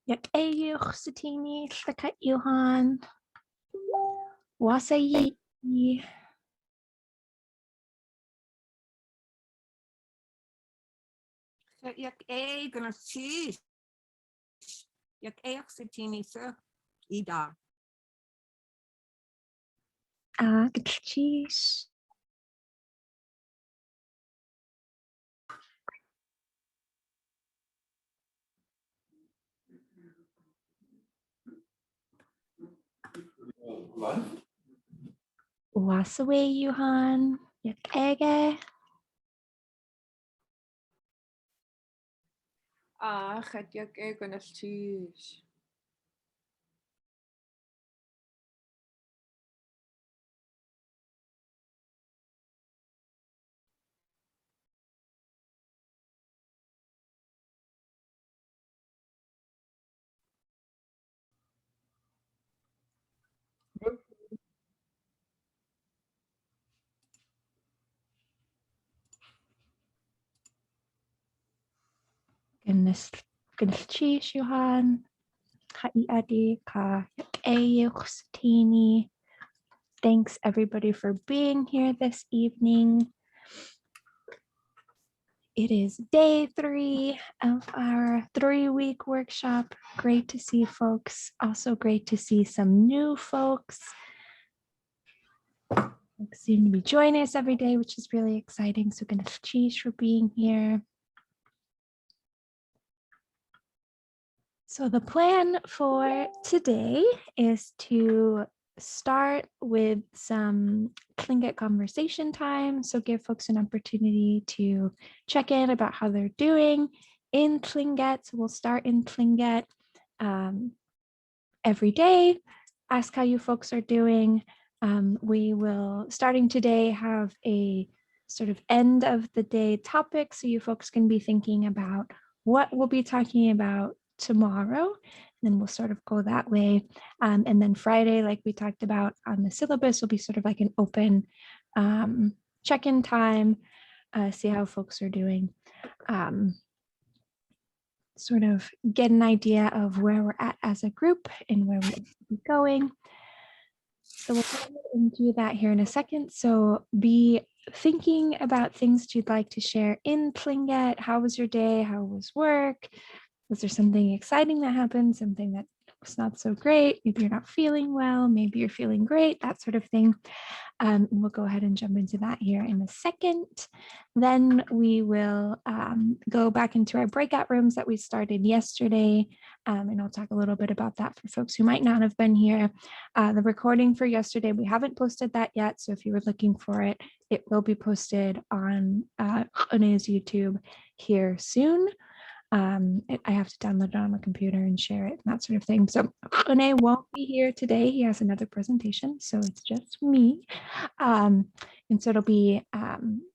Yak ayuch satini llaka ilhan. Wasayi. Yak e gonna cheese. Yak e oxytini sir. Ida. Gachis. Wasaway yuhan. Yak ege. Gaat yak e gonna cheese. Gachis yuhan. Ka adi ka yak ayuch satini. Thanks everybody for being here this evening. It is day 3 of our 3-week workshop. Great to see folks. Also great to see some new folks. Folks seem to be joining us every day, which is really exciting. So gonna cheese for being here. So the plan for today is to start with some Tlingit conversation time. So give folks an opportunity to check in about how they're doing in Tlingit. So we'll start in Tlingit every day, ask how you folks are doing. We will, starting today, have a sort of end of the day topic. So you folks can be thinking about what we'll be talking about tomorrow. And then we'll sort of go that way. And then Friday, like we talked about on the syllabus, will be sort of like an open check-in time, see how folks are doing. Sort of get an idea of where we're at as a group and where we're going. So we'll go ahead and do that here in a second. So be thinking about things you'd like to share in Tlingit. How was your day? How was work? Was there something exciting that happened? Something that was not so great? Maybe you're not feeling well. Maybe you're feeling great, that sort of thing. And we'll go ahead and jump into that here in a second. Then we will go back into our breakout rooms that we started yesterday. And I'll talk a little bit about that for folks who might not have been here. The recording for yesterday, we haven't posted that yet. So if you were looking for it, it will be posted on Rene's YouTube here soon. I have to download it on my computer and share it and that sort of thing. So Rene won't be here today. He has another presentation, so it's just me. And so it'll be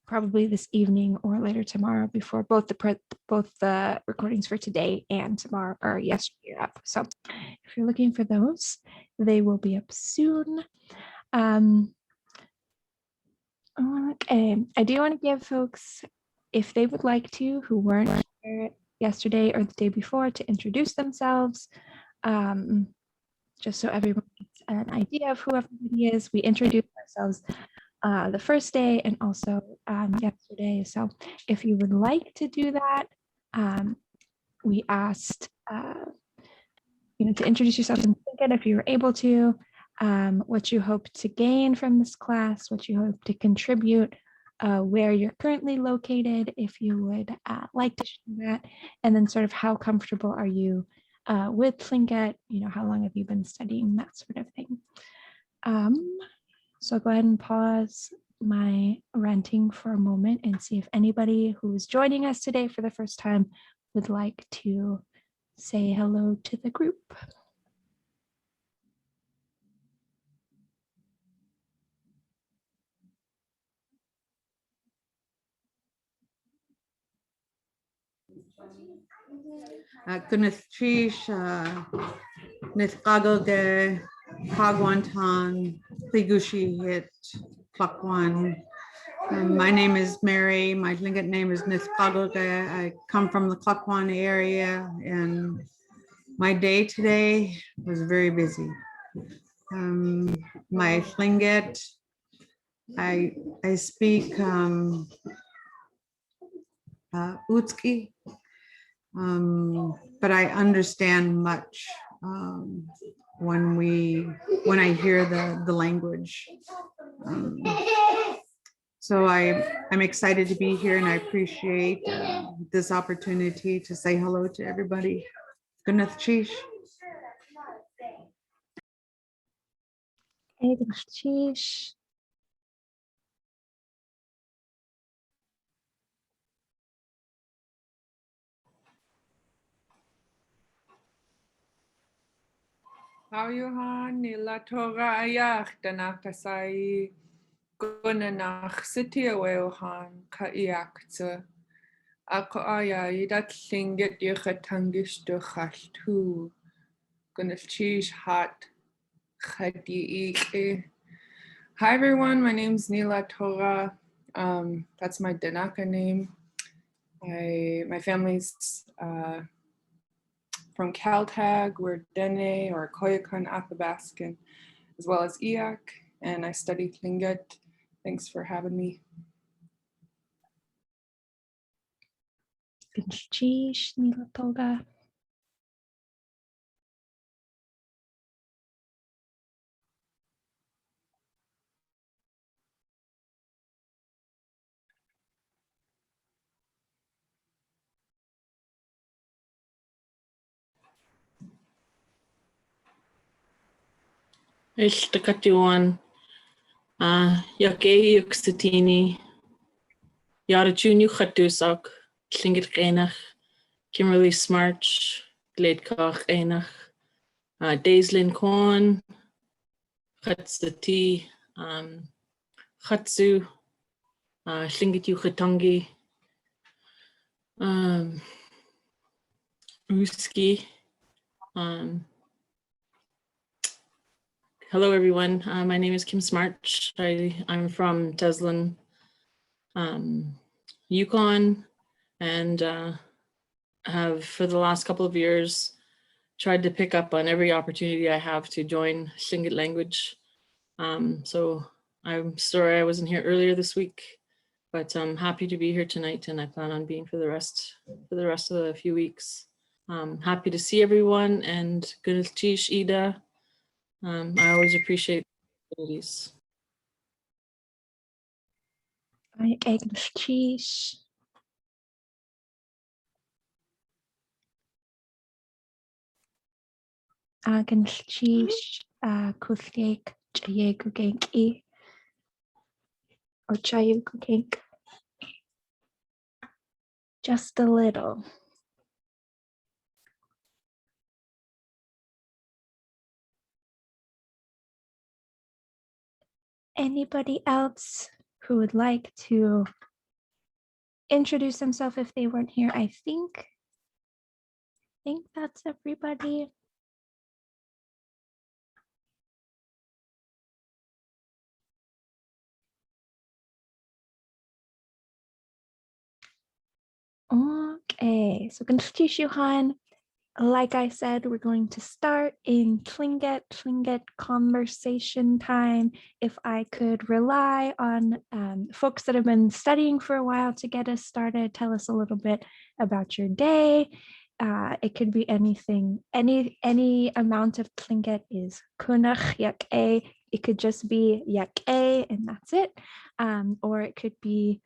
probably this evening or later tomorrow before both the recordings for today and tomorrow or yesterday are up. So if you're looking for those, they will be up soon. Okay, I do want to give folks, if they would like to, who weren't here yesterday or the day before, to introduce themselves, just so everyone gets an idea of who everybody is. We introduced ourselves the first day and also yesterday. So if you would like to do that, we asked to introduce yourself and think it if you were able to, what you hope to gain from this class, what you hope to contribute, where you're currently located, if you would like to share that, and then sort of how comfortable are you with Tlingit, how long have you been studying, that sort of thing. So go ahead and pause my ranting for a moment and see if anybody who's joining us today for the first time would like to say hello to the group. Goodness Trish, Nithqagoge, Hagwantan, Pligushi Hit, Plakwan. My name is Mary. My Tlingit name is Nithqagoge. I come from the Klukwan area, and My day today was very busy. My Tlingit, I speak Utski, but I understand much when I hear the language. So I'm excited to be here, and I appreciate this opportunity to say hello to everybody. Gunath Chish. Sheesh. Johan nila Torah ayach danach tasai gunanach city Johan kaiakte. Ako aya idat singet yuchatangish duchalt hu. Gunalchish hat khadi. Hi everyone, my name's Nila Torah. That's my Danaka name. My family's from Caltag. We're Dene or Koyukon Athabaskan, as well as Iak, and I study Tlingit. Thanks for having me. Sheesh, Nila Toga. Ishtakatuan, Yake Yuxatini, Yara Junior Khatusak, Klingit Gainach, Kimberly Smarch, Gleidkach Einach, Daislin Kwan, Khatsati, Khatsu, Klingit Yuchatangi, Ruski. Hello, everyone. My name is Kim Smarch. I'm from Teslin, Yukon, and have for the last couple of years tried to pick up on every opportunity I have to join Tlingit language. So I'm sorry I wasn't here earlier this week, but I'm happy to be here tonight, and I plan on being for the rest of the few weeks. Happy to see everyone, and good Tish Ida. I always appreciate opportunities. I Sheesh. Agan Sheesh, Kuthlik, Chayegugenki, or Chayugugenk. Just a little. Anybody else who would like to introduce themselves if they weren't here? I think that's everybody. Okay, so Yuhan, like I said, we're going to start in Tlingit conversation time. If I could rely on folks that have been studying for a while to get us started, tell us a little bit about your day. It could be anything, any amount of Tlingit is kunach yak a. It could just be yak a and that's it. Or it could be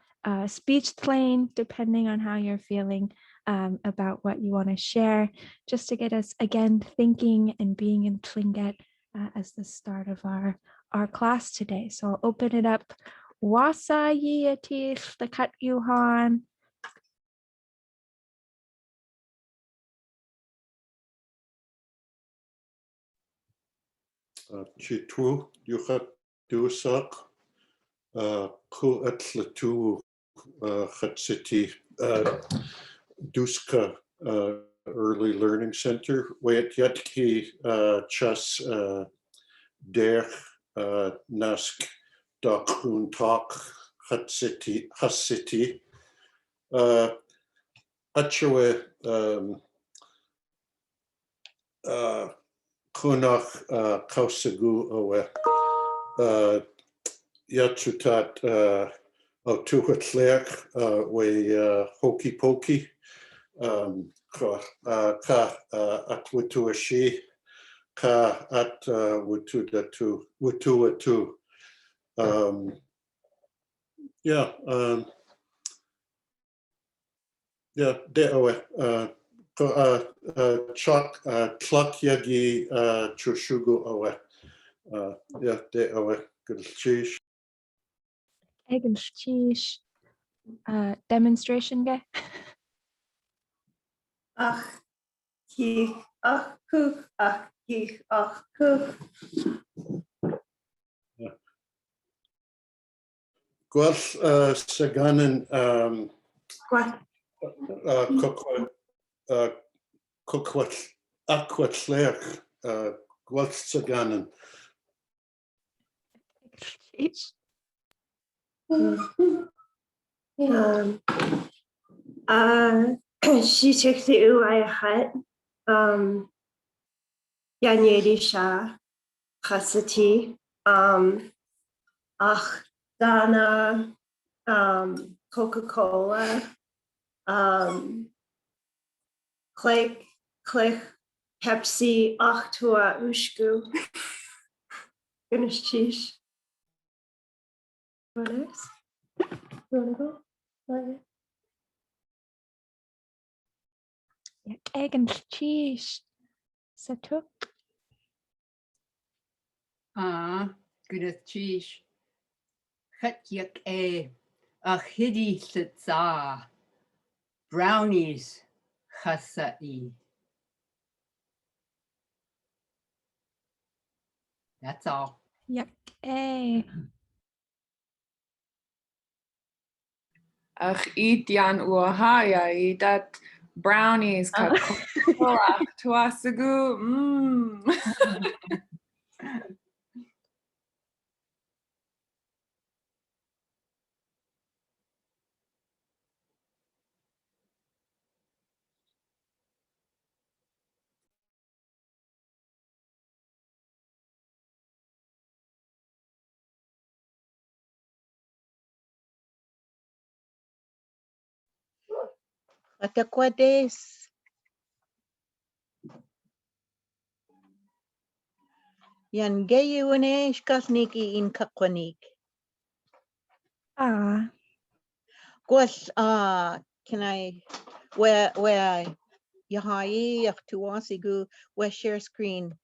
speech plain, depending on how you're feeling about what you want to share, just to get us again thinking and being in Tlingit as the start of our class today. So I'll open it up. Wasa yiatich the kat yuhan. Chitwu yuchat dusak ku atlatu chatsiti duska early learning center wait yatki chas der nask dakun tak chatsiti hasiti atchewe Kunach Kausagu Owe Yatsutat Otuhatlerk we Hokey Pokey Ka Atwutuashi Ka At Wutuatu. Yeah, yeah, de owe. Chuck Cluck Yagi Chushugu owe. Yeah, de owe. Good cheese. Eigenstisch. Demonstration ge. Ach, kich, ach, kuch, ach, kich, ach, kuch. Gwell Saganan Gwell. Coquet Aquatlerk Gwell Saganan. She took the I had Yanedi Shah Hasati Ach Dana Coca-Cola Click Pepsi Ach Tua Ushku Finish cheese. What else? You wanna go? Not yet? Eigenstisch. Satuk. Gwydeth Chish. Chetyak a hidi sitza. Brownies chasai. That's all. Yuck. A. Ach eat yan uahaya I dat brownies kat tuasagu. Atakwades. Yan gayune shkasniki in kakwanik. Gwas can I where Yahai Yaktuasigu where share screen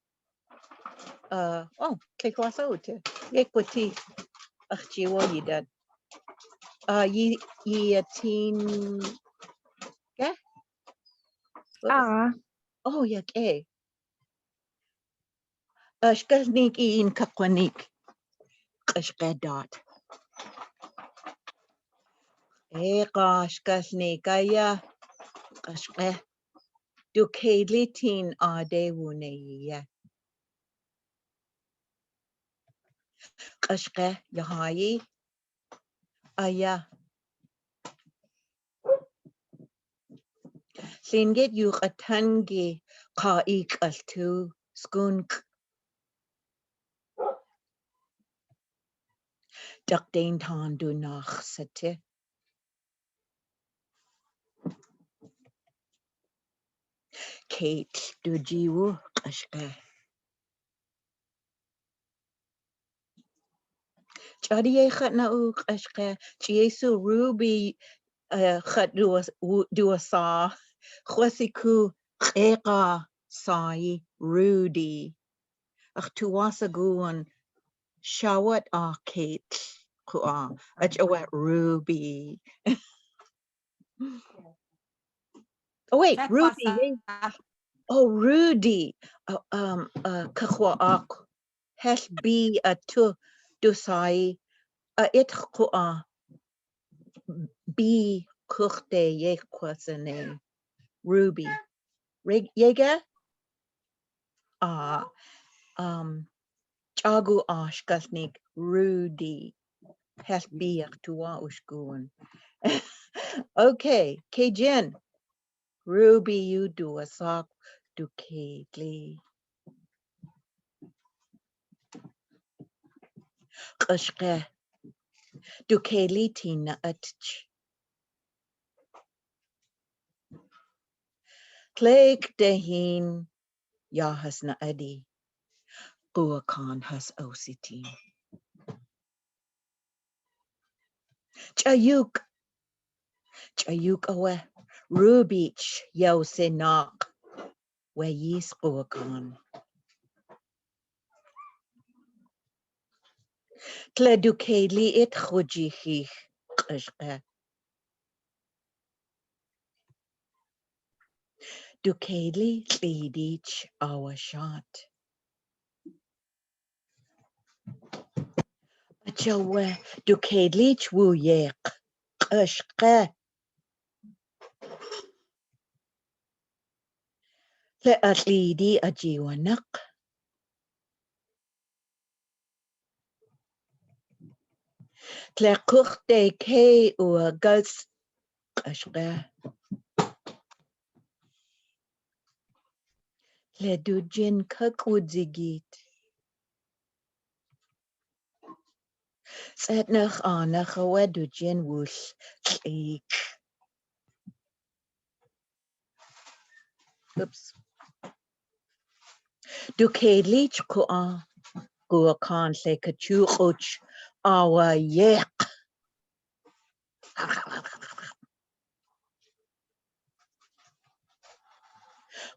Kekwasote Equity Achchiwa Yidat ye a teen yeah oh yak a shkasnik in kakwanik Kashkadat Kashkasnik aya Kashka Dukedlitin de wune Kashka Yahai aya Singet you atangi ka ik altu skunk Duckdain tan do nach sete Kate do jiwu kashka Chadi khat na u kashka Jesu Ruby khat do a saw Khwasiku eka sai Rudy ach tuwasa guan shawat Kate Kua achawat Ruby oh wait Ruby oh Rudy kakwa ak has be a tu dusai it Kua be kuchte yekwasane Ruby Yega chagu ashkasnik Rudy has be tuwa ushkuan okay Kajin Ruby you do a sock Dukeli. Qashqe. Dukeli tina atch. Tlaik dehin yahasna adi. Guakan has ositin. Chayuk. Chayuk awe. Rubich yose nak. Wayis guakan. Tla dukeli it khujihi. Qashqe. Dukeli lidich awashat. Achawe dukeli wu yek. Qashqe. Le atlidi ajiwanak. Tle kuchte ke ua gus. Qashqe. Le dujin kakwudzigit. Setnach anach awe dujin wush. Tlik. Oops. Dukelich ku'a. Guakan le kachuch. Awa yek.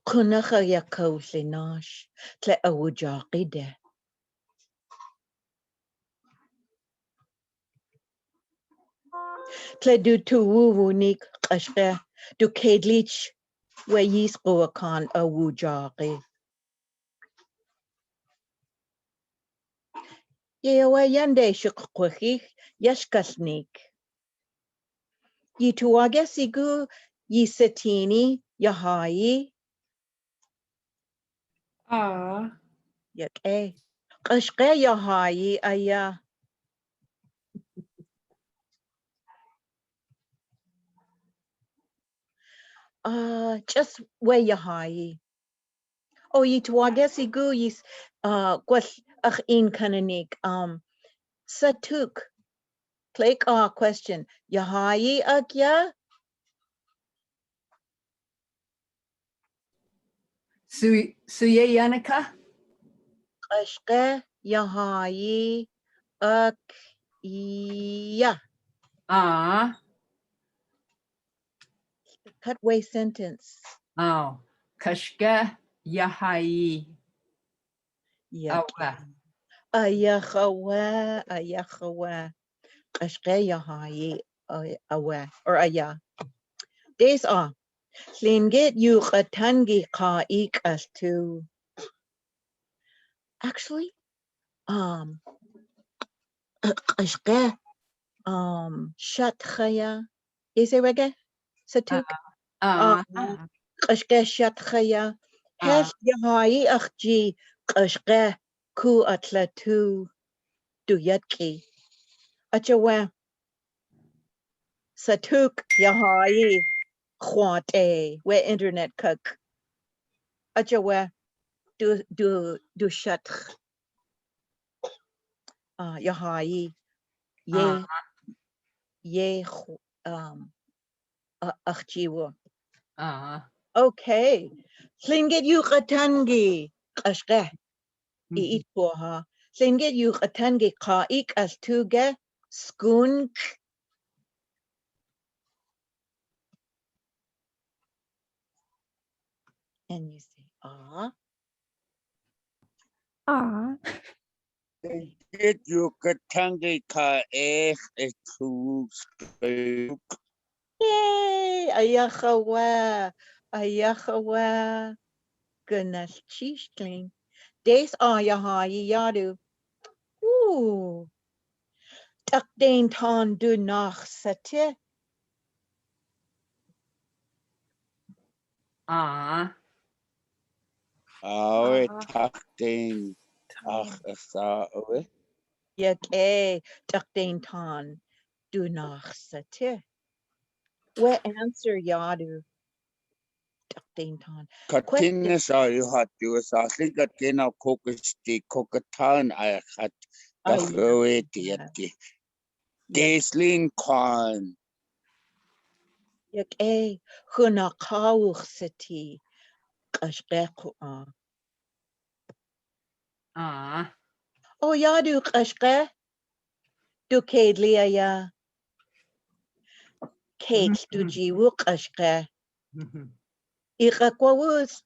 Kunacha yako linash. Tle awujaqide. Tle du tu wunik qashqe. Dukedlich. Wayis guakan awujaqi. Yewa yande shukquhi yashkasnik. Yituagesigu yisatini yahayi yake. Qashqe yahayi aya. Just way yahayi. Oh, yituagesigu yis gwell ach in kananik. Satuk. Click question. Yahayi agya? Suye Yanaka? Qashqe yahayi akya. Cutaway sentence. Oh, Kashka Yahayi. Yake. Awa. Ayachawa, ayachawa. Qashqe yahayi awa or aya. Days are. Slingit yu qatangi qa ik as to. Actually, qashqe shatkhaya. Is it reggae? Satuk? Qashqe shatkhaya. Hesh yahayi akhji qashqe ku atlatu duyatki. Achawa. Satuk yahayi khwate we internet cook. Achawa do shatk yahayi ye akhjiwa. Okay. Slingit yu qatangi qashqe iitkoha. Slingit yu qatangi qa ik as tuge skunk. And you say, Get your katangi ka tu. Yay! Ayachawa. Ayachawa. Goodness, cheesecling. Des ayahayi yadu. Ooh. Takdain ton du nach sate. Awe takting ach asa awe. Yake. Takdain ton du nach sate. We answer yadu. Dane Ton. Katina sa you hat you sa lingat kina kokusti kokatan ay hat dachaweti yaki. Deslin Khan. Yak huna kawch sati kashkeku Ah. Oh yadu kashke du kedlia ya Kate du jiwu kashke Ikakwawus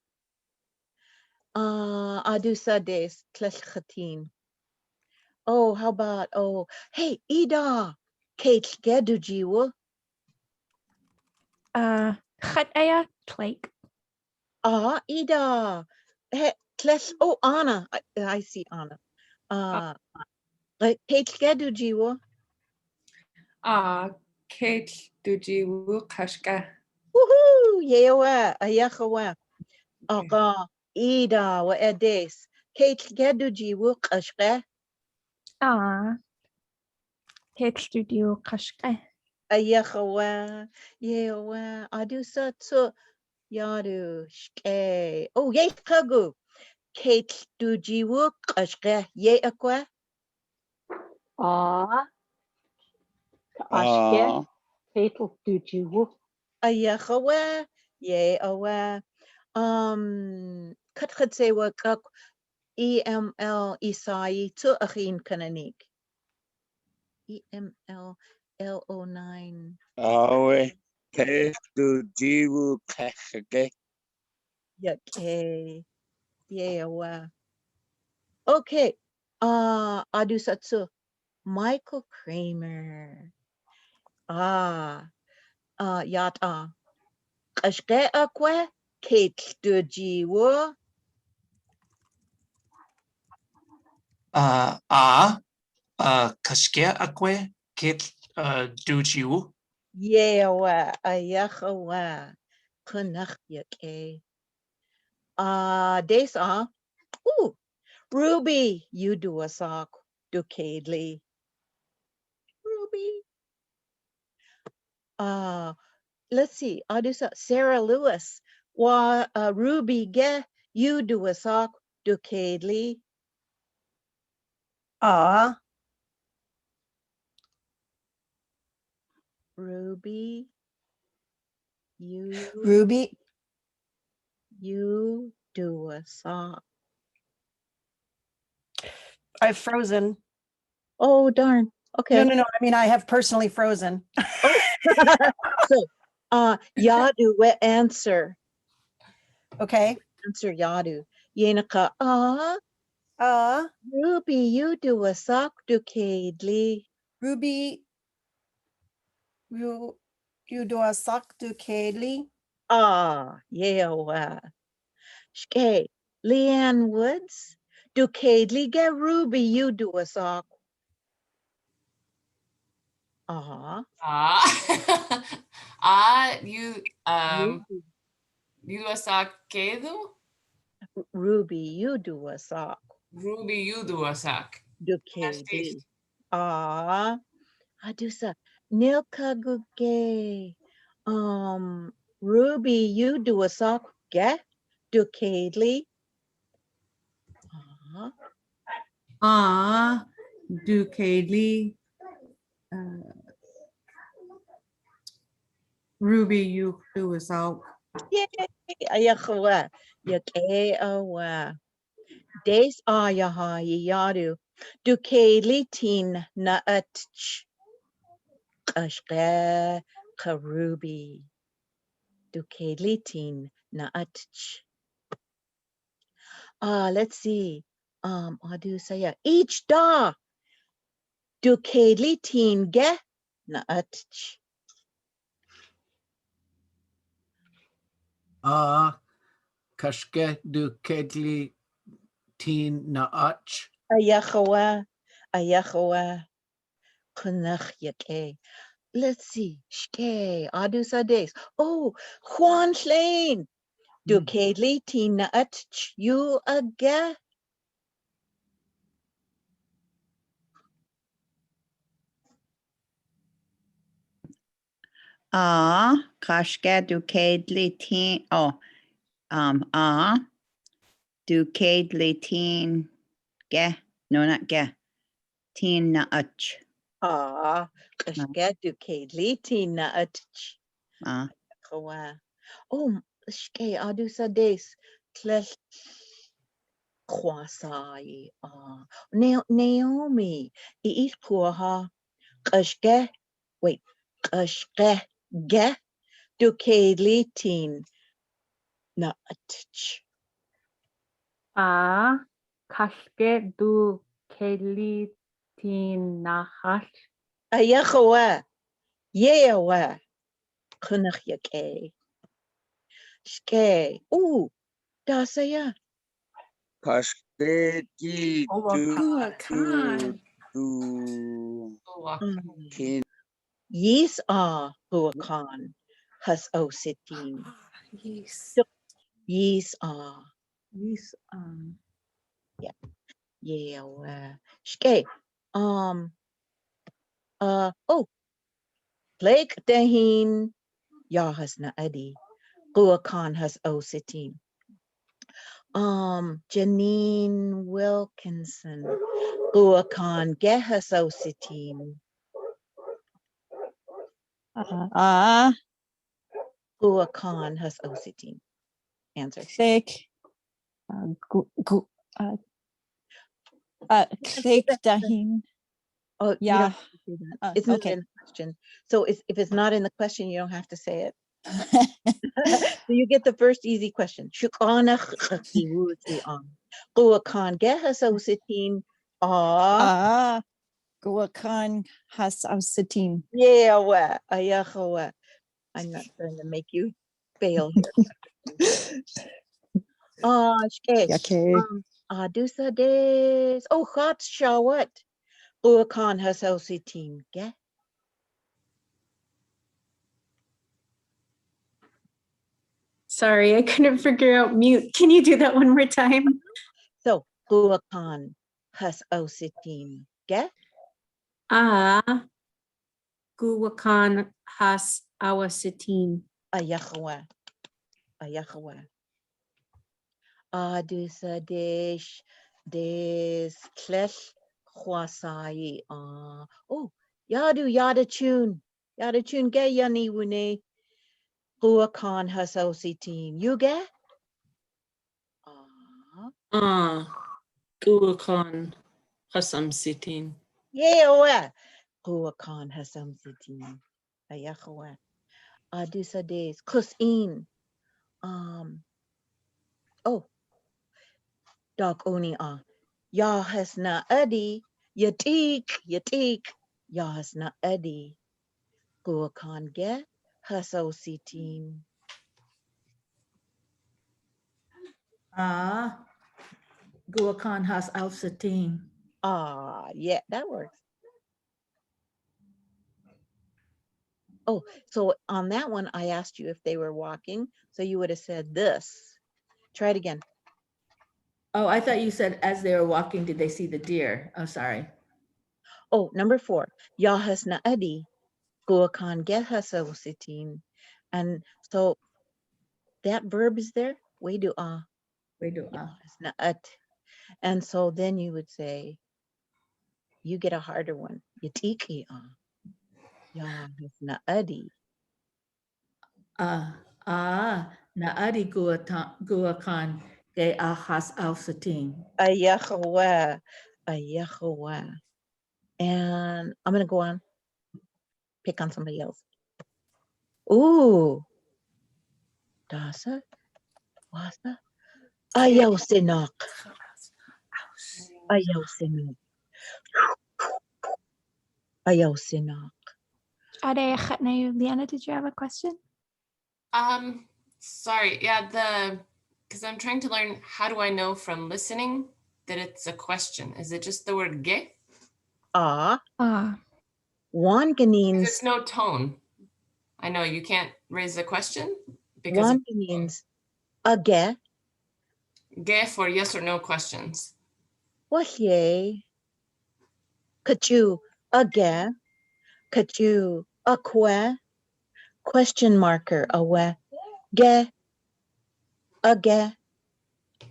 adusa des klashkatin. Oh, how about hey Ida Kate gedu jiwu Chat aya tlake. Ida hey klesh Anna I see Anna Kate gedu jiwu Kate Duji Wu Kashka. Woohoo yewa ayachawa Aga Ida wa edes Kate gedu jiwu kashke Kate studio kashke. ayachawa yewa adusa tu yadu shke oh ye kagu Kate du jiwu kashke ye akwa ayachawa ye awa katse wa kak EML Isai tu achin kananik EML L09 Awe Pestu Jiwu Kashage. yake ye awa okay adusatsu Michael Kramer yata kashke akwe Kate du jiwu Kashke akwe kit dujiu. yewa ayachawa kunach yake desa Ruby you do a sock ducadely Ruby let's see adusa Sarah Lewis wa Ruby ge you do a sock ducadely Ruby Ruby. you do a sock I've frozen. oh darn okay No. I mean, I have personally frozen. so yadu we answer Okay. answer yadu yenaka Ruby you do a sock ducadely Ruby, you do a sock do Kaylee. yeah Shke Leanne Woods ducadely get Ruby you do a sock You Ruby. you a sak kedu? Ruby you do a sock Ruby you do a sak. ducadely adusa Nilka guge Ruby you do a sock get ducadely Ducadely. Ruby, you do us out. yay ayachawa yake awa Des ayaha yadu ducadely tin na atch kashke karubi ducadely tin na atch let's see adu saya each da ducadely tin ge na atch Kashke du kedli teen naach. ayachawa kunach yake let's see shke adu sa des Juan Lane ducadely tin na atch you aga Kashke ducadely teen Du kedli teen ge. No, not ge. Teen na ach. Qashqa du kedli teen na atch. Qawa. Oh, shkay adu sa des. Klel Kwasai. Naomi. Iis puha. Qashqa. Wait. Qashqa ge du kedli teen na atch. Kashke du Kelly Tin Nahal. Ayachawa. Yeawa. Kunach yake. Shke. Ooh. Dasaya. Kashke ki Kuakan. kin Yes, Kuakan. Has ositin. Yes. Yes, Yes. yeah. Yeah. Shke. Oh. Blake dahin. Yahas na adi. Kuakan has ositin. Janine Wilkinson. Kuakan gehas ositin. Kuakan has ositin. Answer. Click. Click dahin. Oh, you Yeah. don't have to do that. It's not Okay. in the question. So if it's not in the question, you don't have to say it. So you get the first easy question. Shukana khakiwuti on. Kuakan gehas ositin. Kuakan has ositin. Yeah, wa. Ayachawa. I'm not trying to make you fail here. Shke. Okay. Adusa des. Oh, hot shawat. Kuakan has ositin. Ge. Sorry, I couldn't figure out mute. Can you do that one more time? So, Kuakan has ositin. Ge. Guwakan has awasitin. Ayachawa. Ayachawa. Adusa des klesh khwasai. Oh, yadu yada chun. Yada chun ge yani wune. Kuakan has ositin. You ge? Guakan Hasam Sitin. Yeah, Kuakan has ositin. Ayachawa. Adusa des kusin. Oh, Doc Oni Ya has na adi. Yatik. Ya has na adi. Kuakan ge has ositin. Guakan has alcitin. Yeah, that works. Oh, so on that one, I asked you if they were walking. So you would have said this. Try it again. Oh, I thought you said as they were walking, did they see the deer? Oh, sorry. Oh, number 4. Yahas na adi. Guakan ge has ositin. And so that verb is there. We do na at. And so then you would say, you get a harder one. Yatiki Yahas na adi. Na adi guakan ge ahas alcitin. Ayachawa. And I'm going to go on. Pick on somebody else. Ooh. Dasa. Wasa. Ayausinak. Ade Khatnayu, Liana, did you have a question? Sorry, yeah, because I'm trying to learn, how do I know from listening that it's a question? Is it just the word ge? Wanganines. There's no tone. I know you can't raise a question because Wanganines. Ge. Ge for yes or no questions. What ye? Kachu. Ge. Kachu. Aqua. Question marker. Awe. Ge. Age,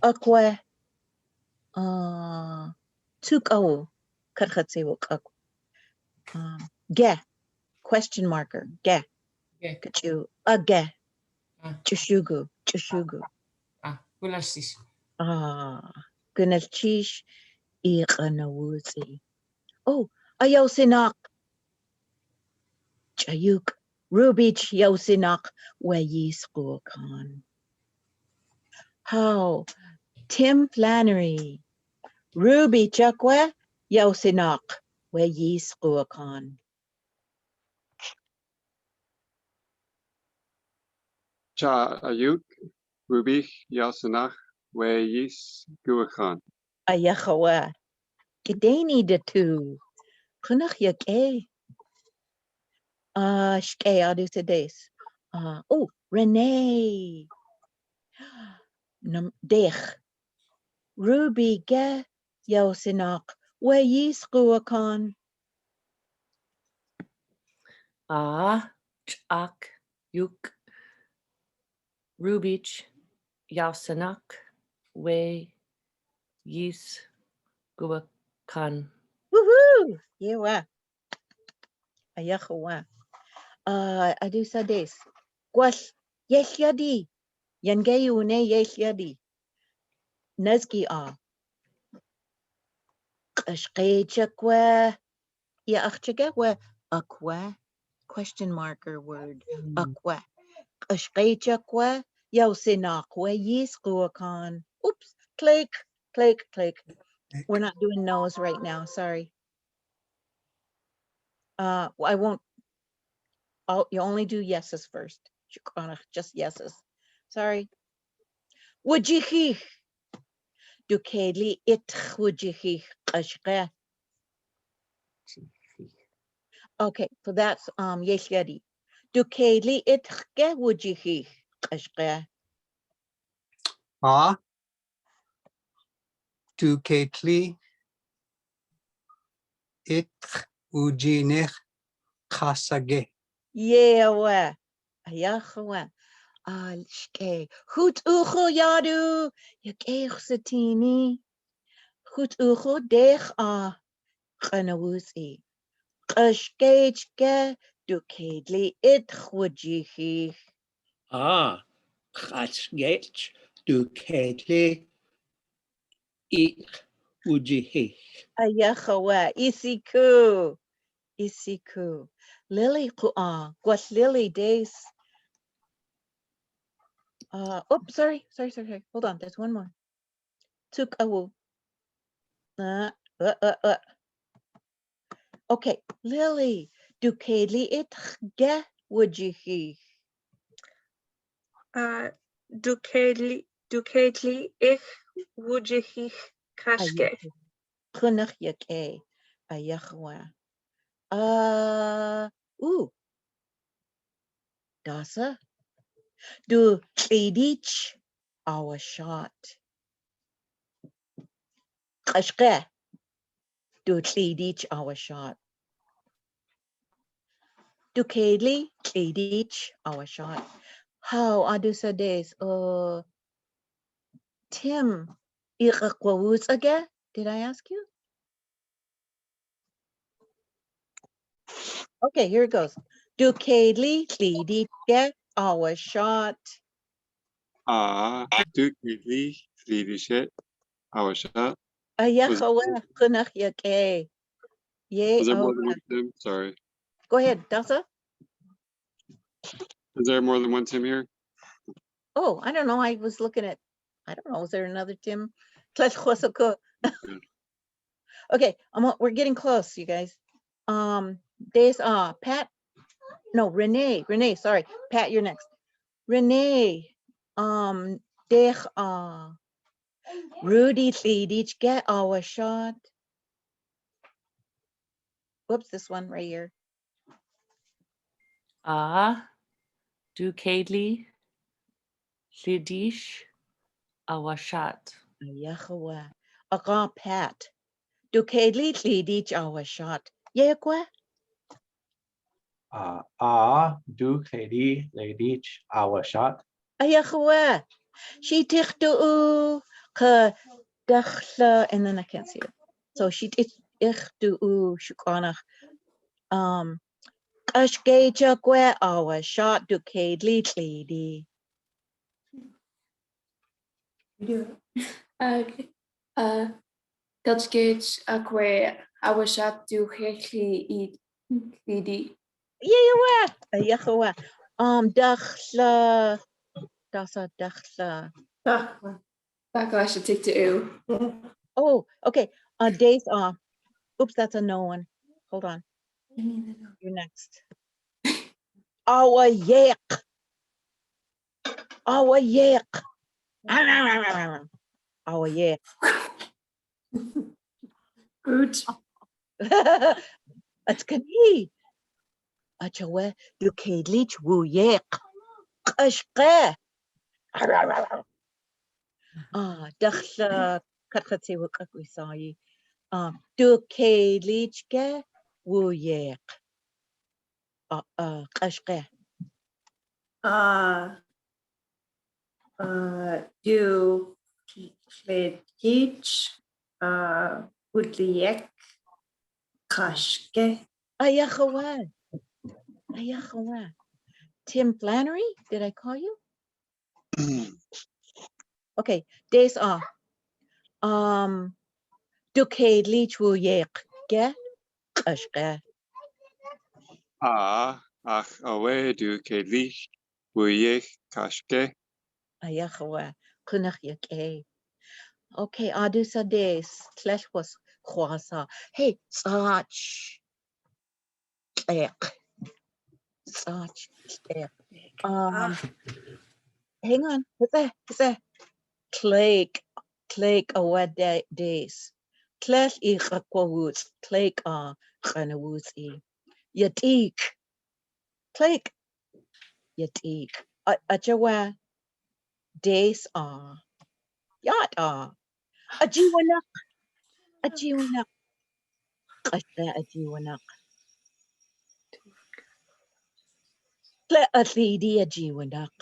Akwe, Tukau, Karchatsewok, Ge, question marker, Ge, Ge. Kachu, Age, Ah. Chushugu, Chushugu. Gulashish. Gunalchish, Iqanawuzi. Oh, Ayosinak, Chayuk, Rubich Yosinak, Wayiskuakan. How, Tim Flannery, Ruby Chakwe, Yosinak, Wayiskuakan. Cha Ayuk, Ruby Yasanach, Weyis Guachan. Ayachawa, Gidani de tu, Punach Yake. Shke adu sedes. Oh, Renee. Dech. Ruby ge Yosinak, Wayiskuakan. Chak, Yuk, Rubich, Yasanak, We, Yis, Guakan. Woohoo! Yeah. Ayachawa. Adu sades. Gwash, yes yadi. Yangayune yes yadi. Nazki Ashke chakwe. Ya achchagwe. Akwe. Question marker word. Akwe. Ashke chakwe. Yosinakwe yiskuakan. Oops. Click. We're not doing those right now. Sorry. I won't. You only do yeses first. Just yeses. Sorry. Wujihich. Dukeli it wujihich ashke. Okay, so that's yes yadi. Dukeli it ge wujihich ashke. Du ketli it ujinich kasage. Yeah, ayachawa. Shke. Hut ucho yadu. Yakech satini. Hut ucho dech kanawusi. Ashkechke. Dukeli it wujihich. Chasgech du ketli it ujihich. Ayachawa. Isiku. Lily Gwas Lily days. Sorry. Hold on, there's one more. Tuk awu. Okay, Lily. Dukeli it ge wujihi. Dukeli ich wujihi kashke. Kunach yake. Ayachwa. Dasa. Du Klidich our shot. Kashke. Du Klidich our shot. Du Kedli Klidich our shot. How adusa days? Tim Iqawuz again? Did I ask you? Okay, here it goes. Du Kedli Klidich get our shot. Du Kidli, Lidishet, our shot. Ayachawa Kunach Yake. Yay. Was there more than one Tim? Sorry. Go ahead, Dasa. Is there more than one Tim here? Oh, I don't know. I was looking at, I don't know. Is there another Tim? Okay, we're getting close, you guys. There's Pat. No, Renee. Sorry, Pat. You're next. Renee. Dech Rudy Lidich get our shot. Whoops, this one right here. Du Kedli, Lidish, Awashat. Yahawa. Aga Pat. Du Kedli Lidich our shot. Yekwa? Du Kedli Lidich our shot. Ayahawa. She tichtu ka dakhla, and then I can't see it. So she tichtu shukranach. Kashgeja kwe awa shot du kadli tlidi. Dutchgate akwe awashat du hekli I lidi. Yeah, yahawa. Dakhla. Dasa dakhla. Backlash take to u. Oh, okay. Days off. Oops, that's a no one. Hold on. You're next. Our yak. Our yak. Our yak. Good. It's kani. Achawe du kedlich wu yak. Ashqa. Dakhla katkati wakakwisai. Du kedlich ke wu yak. Ashqa. Du Kledjich Udliek Kashke. Ayahawa. Ayahawa. Tim Flannery, did I call you? Okay, days off. Du kedlich wu yak. Ge? Ashqa. ach awe du kedli wuye kashke. Ayahawa. Kunach yak. Okay, Adusa days. Klesh was khwasa. Hey, Sach. Sach. Hang on. What's that? Clake away days. Klesh iqawoots. Clake ghanawoots. Yatik. Clake. Yatik. Ajawa days Yat Ajiwanak. Ajiwanak. Ashta ajiwanak. Tle atlidi ajiwanak.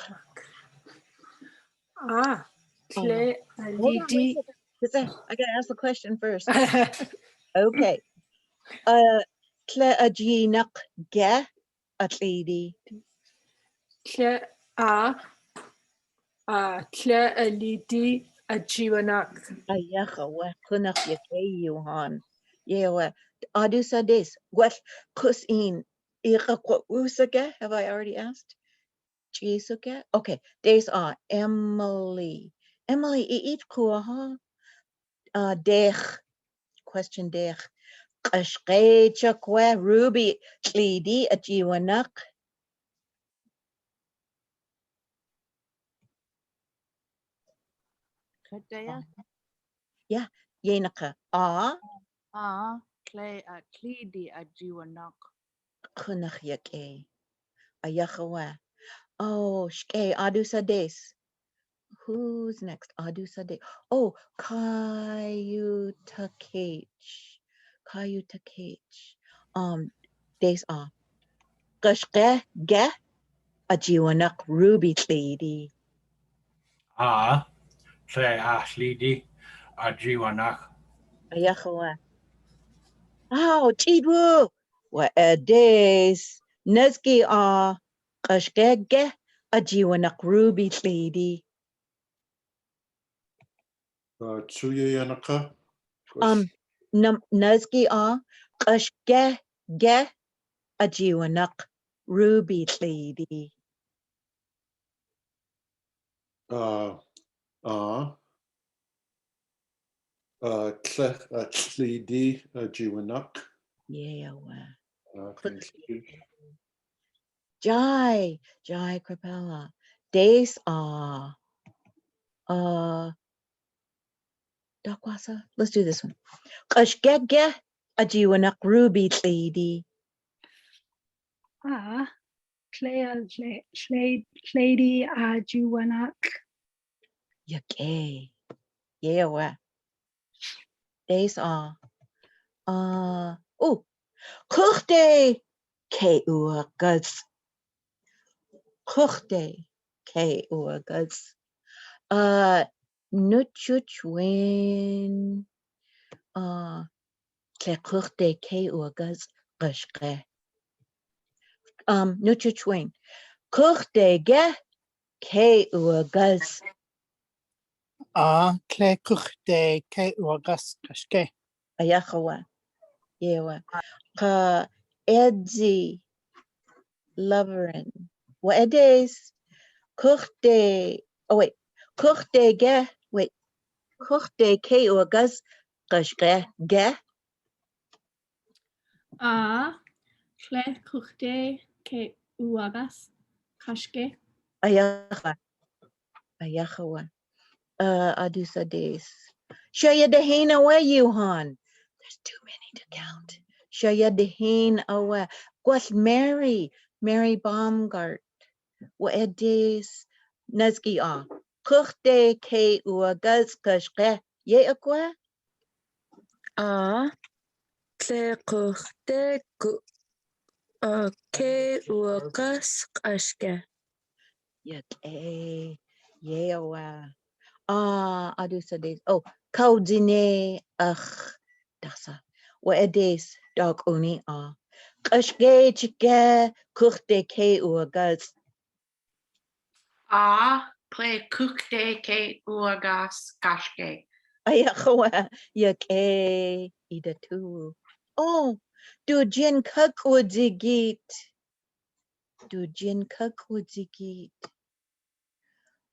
Tle alidi. I gotta ask the question first. Okay. Tle ajinak ge atlidi. Tle alidi ajiwanak. Ayahawa kunach yake yuhan. Yewa. Adusa des. What kusin? Usage? Have I already asked? Chisuke? Okay. Days are Emily. Emily, each kuaha. Dech. Question dech. Kashke chakwe Ruby. Klidi ajiwanak. Yeah. Yenaka. Clay Cleedy Ajiwanak. Kunach yake. Ayahawa. Oh, shke adusa des. Who's next? Adusa des. Oh, Kayuta Cage. Des Kashke ge ajiwanak Ruby lady. Tle Ashlidi Ajiwanak. Ayahawa. Oh, Chidwu. What a days. Nezki Kashke ge ajiwanak Ruby lady. Tsuya Yanaka. Nazki Kashke ge ajiwanak Ruby lady. Tlidi Jiwanak. Yeah. Thank you. Jai Krapella. Days Dakwasa. Let's do this one. Kashgege ajiwanak Ruby lady. Lady Ajuwanak. Yake. Yeah. Days Kuchte ke uagas. Kuchte ke uagas. Nuchuchwin. Tlekuchte ke ugas qashqe. Nuchuchwin. Kuchte ge ke ugas. Tle kuchte ke uagas kashke. Ayachawa. Yewa. Ka edzi loverin. Wa edes. Kuchte. Oh wait. Kuchte ge. Wait. Kuchte ke ugas qashqe. Ge. Tle kuchte ke uagas kashke. Ayacha. Ayachawa. Adusa des. Shaya dehina wa yuhan. There's too many to count. Shaya dehin awa. Gwas Mary Baumgart. Wa edis. Nazgi a. Kuchte ke uagas kashke. Ye akwa? Tle kuchte ke uagas kashke. Yake. Ye awa. Adusa des. Oh, kaudine dasa. Wa edis dog uni a. Kashke chike kuchte ke uagas. Ple kukte ke uagas kashke. Ayachawa yake ida tu. Oh, du jin kakwadzigit. Du jin kakwadzigit.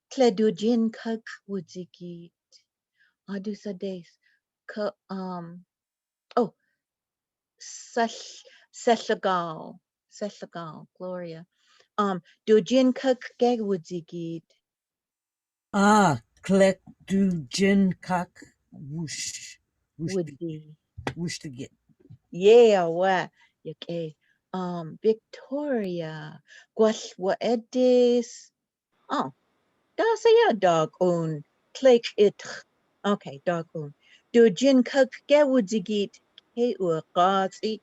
Tle du jin kakwadzigit. Adusa des. Oh, Seshagal, Gloria. Du jin kakwadzigit. Klek du jin kak whoosh. Would be. Whoosh to get. Yeah, wa yake. Victoria. Gwash wa edis. Oh, that's a dog own. Click it. Okay, dog own. Do jin kuk gewudzigit ke uqazi.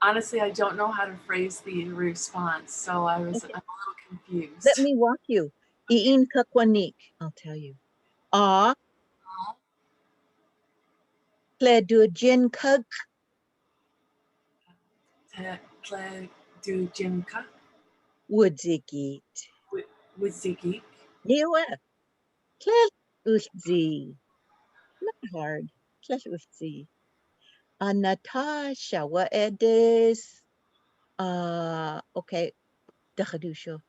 Honestly, I don't know how to phrase the response, so I'm a little confused. Let me walk you. Iin kakwanik. I'll tell you. Ple do jin kuk. Tle du jimka. Wudzigit. Wudzigit. Yewa. Tle uzdzi. Not hard. Tle uzdzi. Natasha, what edis? Okay. Dachadusho.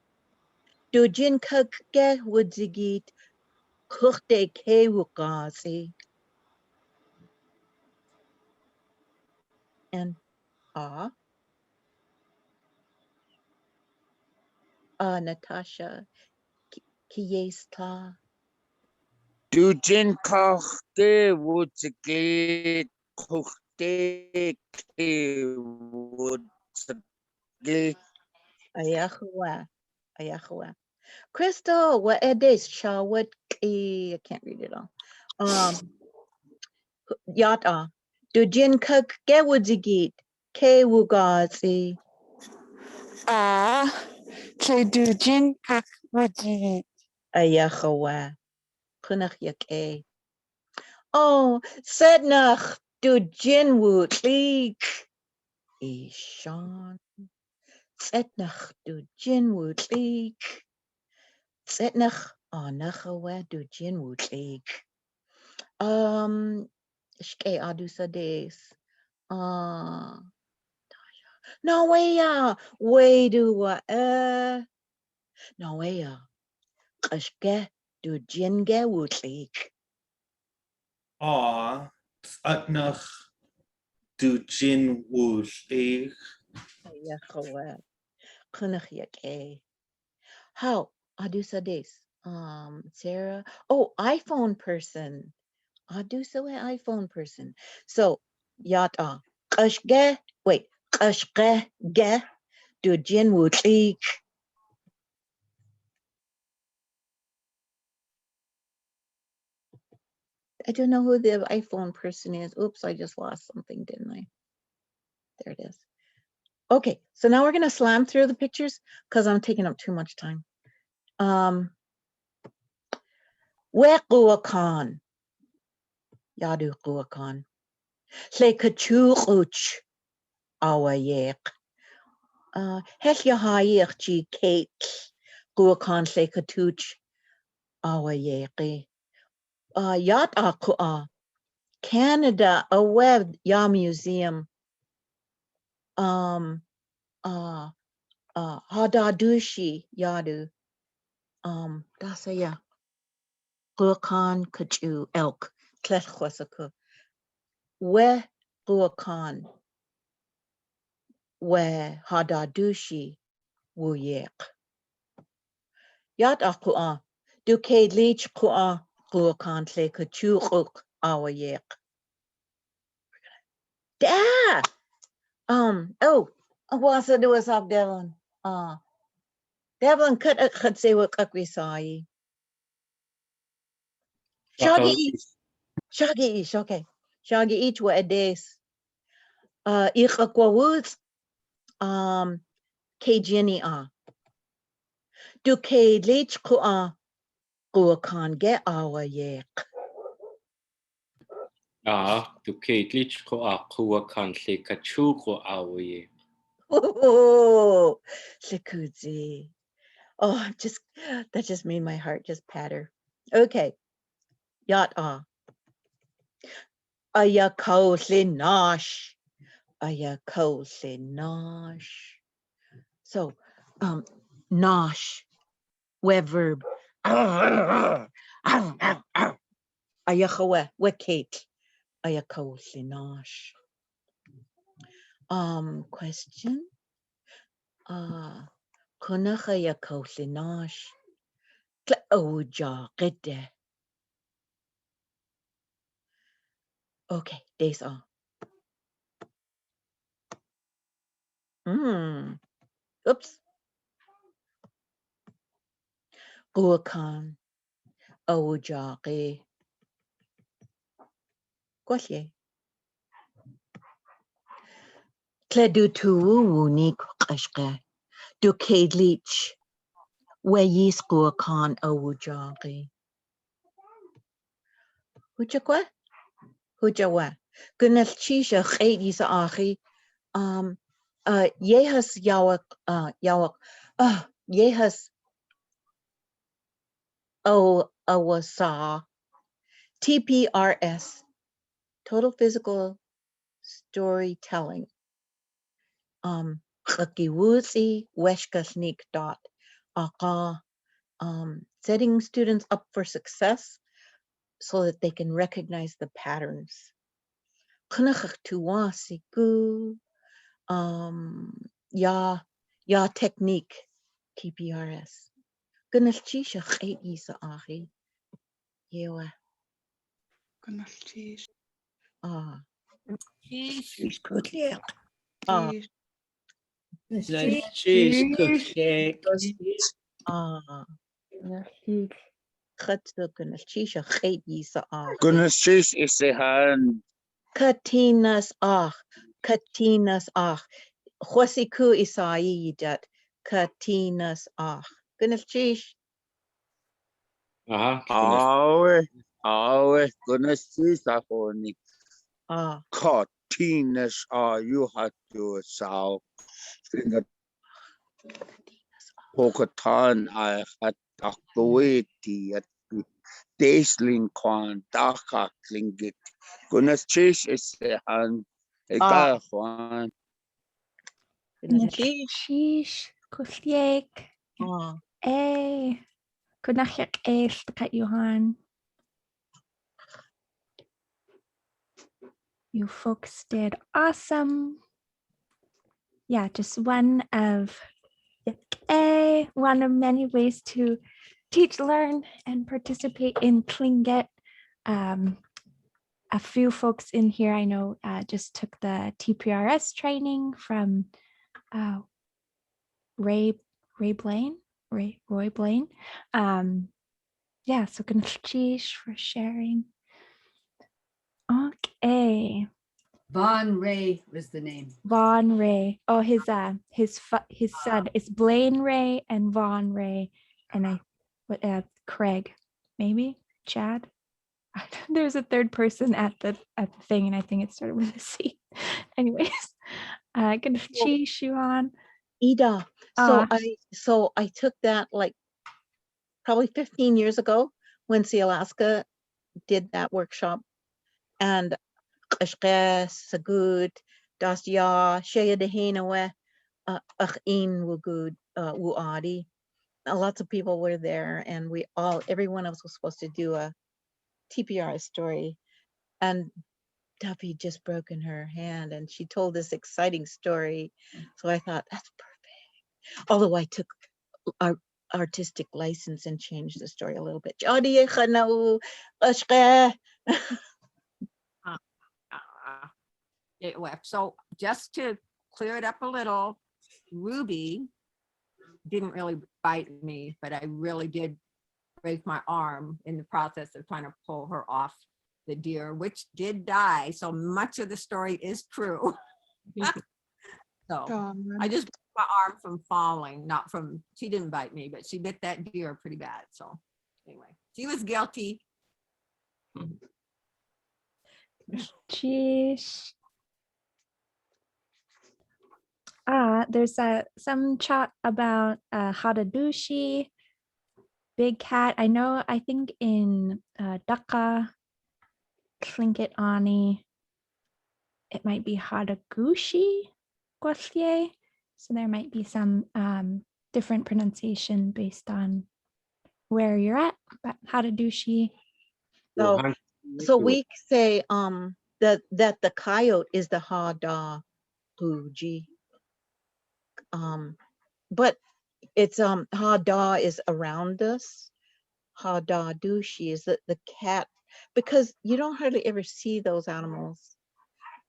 Do jin kuk ge wudzigit. Kuchte ke wukazi. And Natasha. Kiesta. Du jin kochte wutziglit kochte ke wutziglit. Ayahuwa. Crystal, what edis? Shawat I can't read it all. Yata. Do jin kuk ge wudzigit. Ke wugazi. Tle du jin kak wudzigit. Ayahuwa. Kunach yake. Oh, Sednach. Do jin wutlik. Ishan. Sednach. Do jin wutlik. Sednach. Nachawa. Do jin wutlik. Shke adusa des. No way, way do no way, Kashke do jinge wutlik. Atnach du jin wutlik. Ayachawa. Kunach yake. How adusa des. Sarah. Oh, iPhone person. Adusa iPhone person. So yata. Kashke. Wait. Kashke ge do jin wutlik. I don't know who the iPhone person is. Oops, I just lost something, didn't I? There it is. Okay, so now we're going to slam through the pictures because I'm taking up too much time. Where Guacan? Yadu Guacan. Lle Kachuch our yek. Hell ya hayer chi Kate Guacan lle Katuch our yeki. Yat Aqua. Canada a web ya museum. Hadadushi Yadu. Dasaya. Guacan Kachu elk. Tlechwasaku. We Guacan. We Hadadushi Wuyek. Yat Aqua. Duke leech Qua Guacan tle Kachu our yek. Da! What's it do us up, Devlin? Devlin could say what Kakwisai. Shaggy, okay. Shaggy each way a days. Ichakwa woods, Kajini Do K leech Kua Guacan get our yek. Du Keitlich ko Akua Kantle Kachuko Awe. Oh, Shikuzi. Oh, that just made my heart just patter. Okay. Yat Ayakoslinosh. Ayakoslinosh. So, nosh, we verb. Ayakowe, we Kate. Ayakoslinosh. Question. Kunach ayakoslinosh. Oja gede. Okay, days on. Oops. Guacan. Ojaqi. Quasye. Kledu tu wuni kashke. Du kadlich. We yis guacan ojaqi. Hujakwa? Hujawa. Gunal chisha khate yisa achi. Yehas yawak Yehas awasa TPRS total physical storytelling Kakiwusi Weshkasnik dot setting students up for success so that they can recognize the patterns. Ya technique TPRS. Gunalchisha khate isa ahi. Yewa. Gunalchish. Cheese cookie. Cheese cookie. Gunalchisha khate isa ahi. Gunalchish is a hand. Katinas Hwasiku isai dat Katinas Gunalchish. Awe, Gunalchish ahoni. Katinas you had to saw. Pokatan I had Akaweti at Daisling Kwan Daka Klingit. Gunalchish is a hand. Juan. Sheesh, Kuthliek. Kunachak kat Johan. You folks did awesome. Yeah, just one of many ways to teach, learn, and participate in Tlingit. A few folks in here I know just took the TPRS training from Roy Blaine. Yeah, so Gunalchish for sharing. Okay. Von Ray was the name. Von Ray. Oh, his son is Blaine Ray and Von Ray, and I what Craig, maybe Chad. There's a third person at the thing, and I think it started with a C. Anyways, Chi Shuan. Ida. So I took that like probably 15 years ago when See Alaska did that workshop, and Ashqa Sagud Dasya Shaya Dehinawe Achin Wugud Wuadi. Lots of people were there, and every one of us was supposed to do a TPR story, and Duffy just broken her hand, and she told this exciting story. So I thought that's perfect. Although I took our artistic license and changed the story a little bit. So just to clear it up a little, Ruby didn't really bite me, but I really did break my arm in the process of trying to pull her off the deer, which did die. So much of the story is true. So I just broke my arm from falling, not from, she didn't bite me, but she bit that deer pretty bad. So anyway, she was guilty. Jeez. There's some chat about Hadadushi, Big Cat. I think in Dhaka, Tlingit Ani, it might be Hadagushi Gwasye. So there might be some different pronunciation based on where you're at, but Hadadushi. So we say that the coyote is the Hadaguji. But it's Hada is around us. Hadadushi is the cat, because you don't hardly ever see those animals,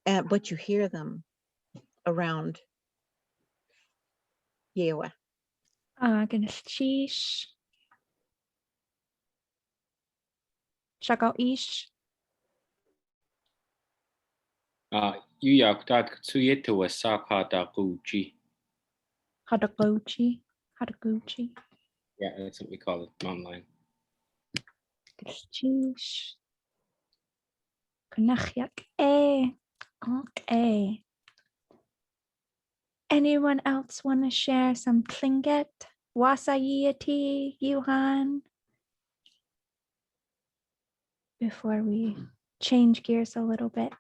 but you hear them around Yewa. Ganashish. Shakao-ish. Yuyaktat Tsuyete was Hadaguchi. Hadaguchi. Yeah, that's what we call it online. Sheesh. Okay. Anyone else want to share some Tlingit? Wasayati, Yuhan? Before we change gears a little bit.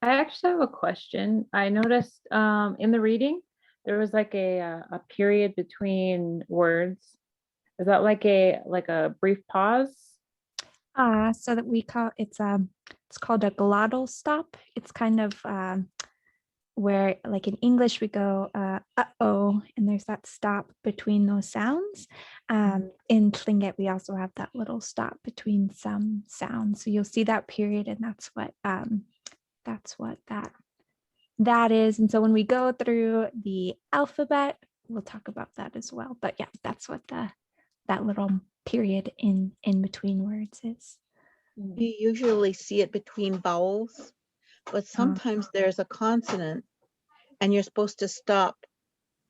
I actually have a question. I noticed in the reading, there was like a period between words. Is that like a brief pause? So that we call it's called a glottal stop. It's kind of where, like in English, we go uh-oh, and there's that stop between those sounds. In Tlingit, we also have that little stop between some sounds. So you'll see that period, and that's what that is. And so when we go through the alphabet, we'll talk about that as well. But yeah, that's what that little period in between words is. You usually see it between vowels, but sometimes there's a consonant and you're supposed to stop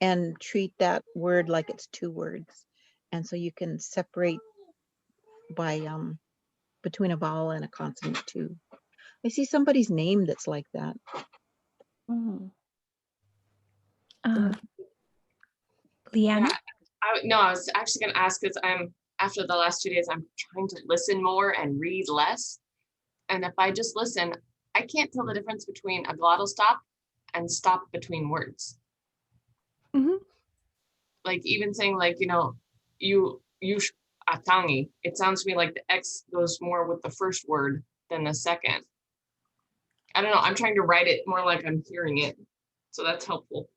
and treat that word like it's two words. And so you can separate by between a vowel and a consonant too. I see somebody's name that's like that. Leanna? Yeah, I was actually going to ask, because after the last 2 days, I'm trying to listen more and read less. And if I just listen, I can't tell the difference between a glottal stop and stop between words. Like even saying like, you atangi, it sounds to me like the X goes more with the first word than the second. I don't know, I'm trying to write it more like I'm hearing it. So that's helpful.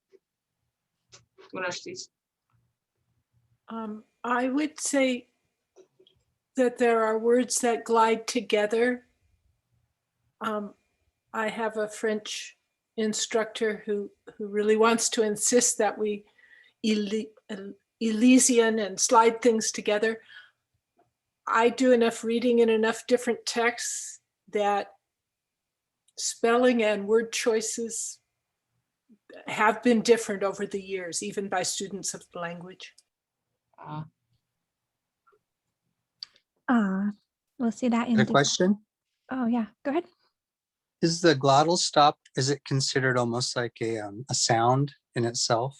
I would say that there are words that glide together. I have a French instructor who really wants to insist that we Elysian and slide things together. I do enough reading in enough different texts that spelling and word choices have been different over the years, even by students of the language. We'll see that in A question? Oh yeah, go ahead. Is the glottal stop, is it considered almost like a sound in itself?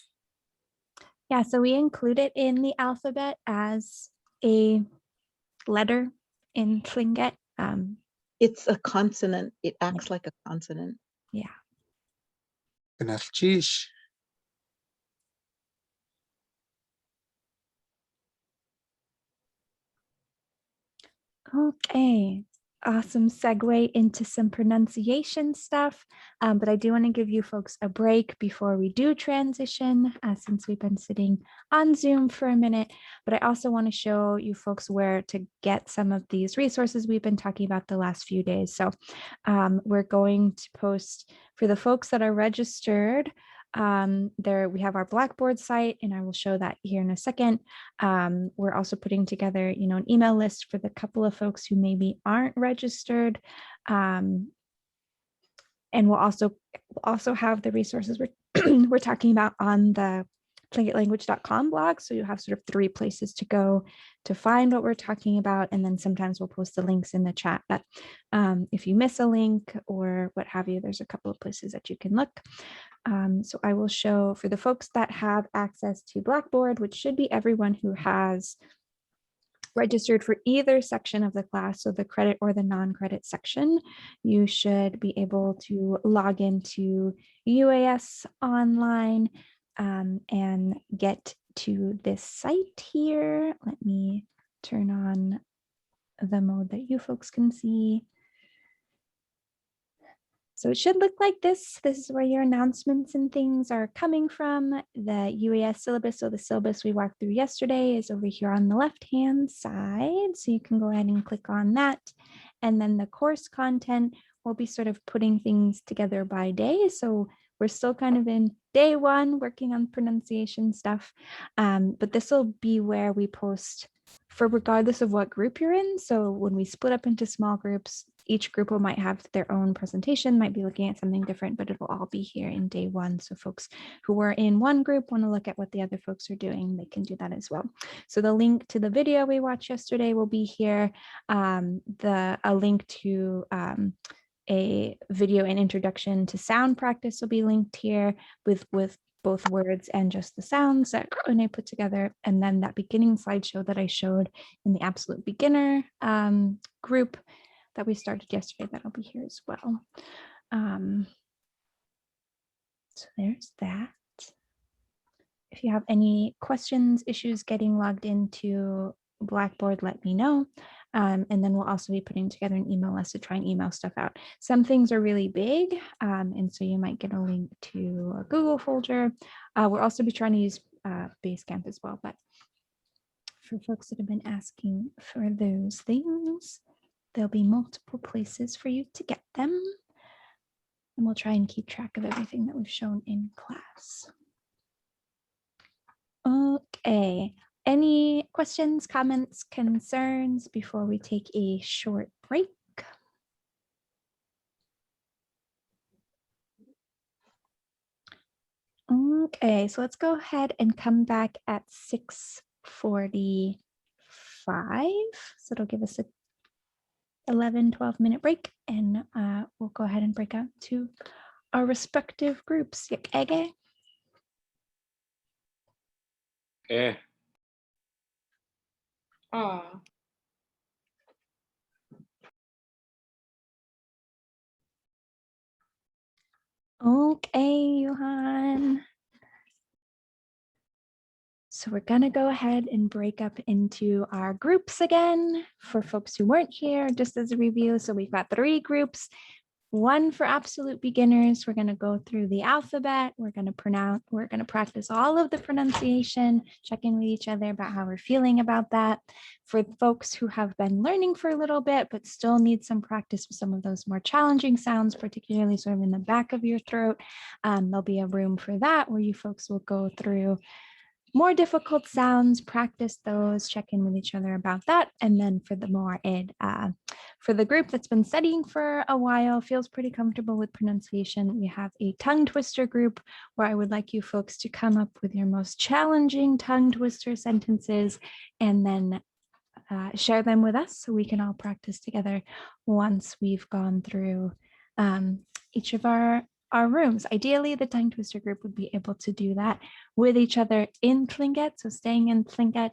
Yeah, so we include it in the alphabet as a letter in Tlingit. It's a consonant. It acts like a consonant. Yeah. Gnarchish. Okay, awesome segue into some pronunciation stuff. But I do want to give you folks a break before we do transition, since we've been sitting on Zoom for a minute. But I also want to show you folks where to get some of these resources we've been talking about the last few days. So we're going to post for the folks that are registered. There we have our Blackboard site, and I will show that here in a second. We're also putting together, an email list for the couple of folks who maybe aren't registered. And we'll also have the resources we're talking about on the tlingitlanguage.com blog. So you have sort of 3 places to go to find what we're talking about. And then sometimes we'll post the links in the chat. But if you miss a link or what have you, there's a couple of places that you can look. So I will show for the folks that have access to Blackboard, which should be everyone who has registered for either section of the class, so the credit or the non-credit section, you should be able to log into UAS online and get to this site here. Let me turn on the mode that you folks can see. So it should look like this. This is where your announcements and things are coming from. The UAS syllabus, so the syllabus we walked through yesterday is over here on the left-hand side. So you can go ahead and click on that. And then the course content, we'll be sort of putting things together by day. So we're still kind of in day 1 working on pronunciation stuff. But this will be where we post for regardless of what group you're in. So when we split up into small groups, each group might have their own presentation, might be looking at something different, but it will all be here in day 1. So folks who were in one group want to look at what the other folks are doing, they can do that as well. So the link to the video we watched yesterday will be here. A link to a video and introduction to sound practice will be linked here with both words and just the sounds that Rene put together. And then that beginning slideshow that I showed in the absolute beginner group that we started yesterday, that'll be here as well. So there's that. If you have any questions, issues getting logged into Blackboard, let me know. And then we'll also be putting together an email list to try and email stuff out. Some things are really big, and so you might get a link to a Google folder. We'll also be trying to use Basecamp as well, but for folks that have been asking for those things, there'll be multiple places for you to get them. And we'll try and keep track of everything that we've shown in class. Okay. Any questions, comments, concerns before we take a short break? Okay, so let's go ahead and come back at 6:45. So it'll give us a 11-12 minute break, and we'll go ahead and break out to our respective groups. Okay. Okay, Johan. So we're going to go ahead and break up into our groups again for folks who weren't here, just as a review. So we've got 3 groups, 1 for absolute beginners. We're going to go through the alphabet. We're going to practice all of the pronunciation, check in with each other about how we're feeling about that. For folks who have been learning for a little bit, but still need some practice with some of those more challenging sounds, particularly sort of in the back of your throat, there'll be a room for that where you folks will go through more difficult sounds, practice those, check in with each other about that. And then for for the group that's been studying for a while, feels pretty comfortable with pronunciation, we have a tongue twister group where I would like you folks to come up with your most challenging tongue twister sentences and then share them with us so we can all practice together once we've gone through each of our rooms. Ideally, the tongue twister group would be able to do that with each other in Tlingit, so staying in Tlingit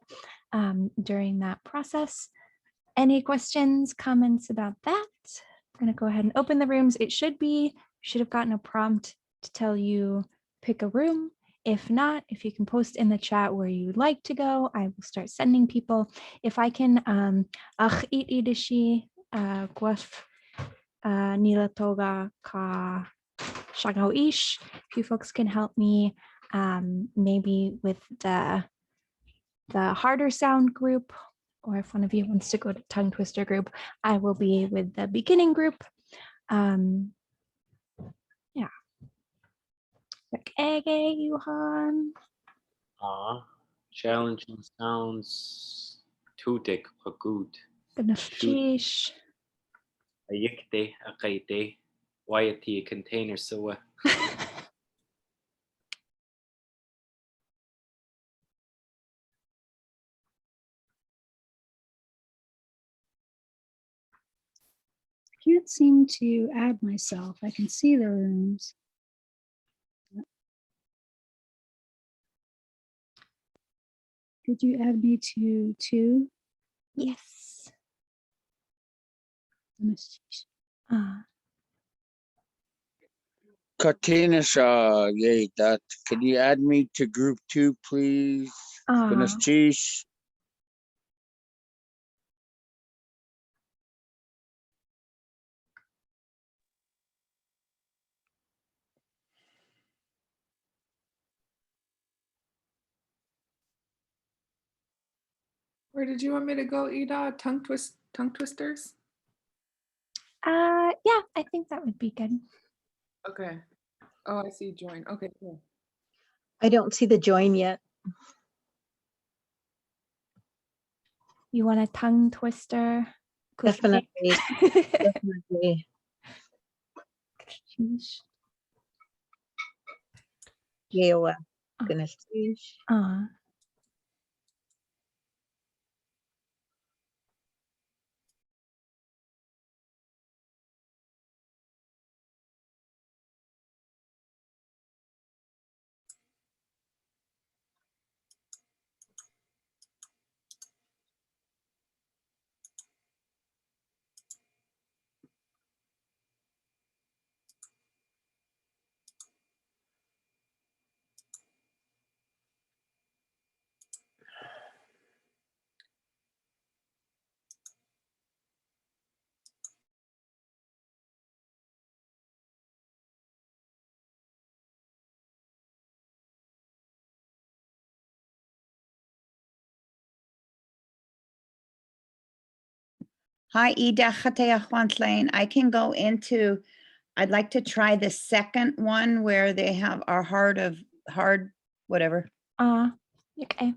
during that process. Any questions, comments about that? I'm going to go ahead and open the rooms. It should have gotten a prompt to tell you pick a room. If not, if you can post in the chat where you'd like to go, I will start sending people. If I can, ach it idishi gwaf nila toga ka shagao ish. If you folks can help me, maybe with the harder sound group, or if one of you wants to go to tongue twister group, I will be with the beginning group. Yeah. Ege, Johan. Challenging sounds. Tudik pagud. Sheesh. Ayikte, akaite. Wayati container sawa. Can't seem to add myself. I can see the rooms. Could you add me to 2? Yes. Katina yay, that. Can you add me to group 2, please? Cheese. Where did you want me to go, Ida? Tongue twisters? Yeah, I think that would be good. Okay. Oh, I see join. Okay, cool. I don't see the join yet. You want a tongue twister? Definitely. Definitely. Yewa. Goodness. Hi, Ida Chateya Lane. I can go into, I'd like to try the second one where they have our hard, whatever. Okay.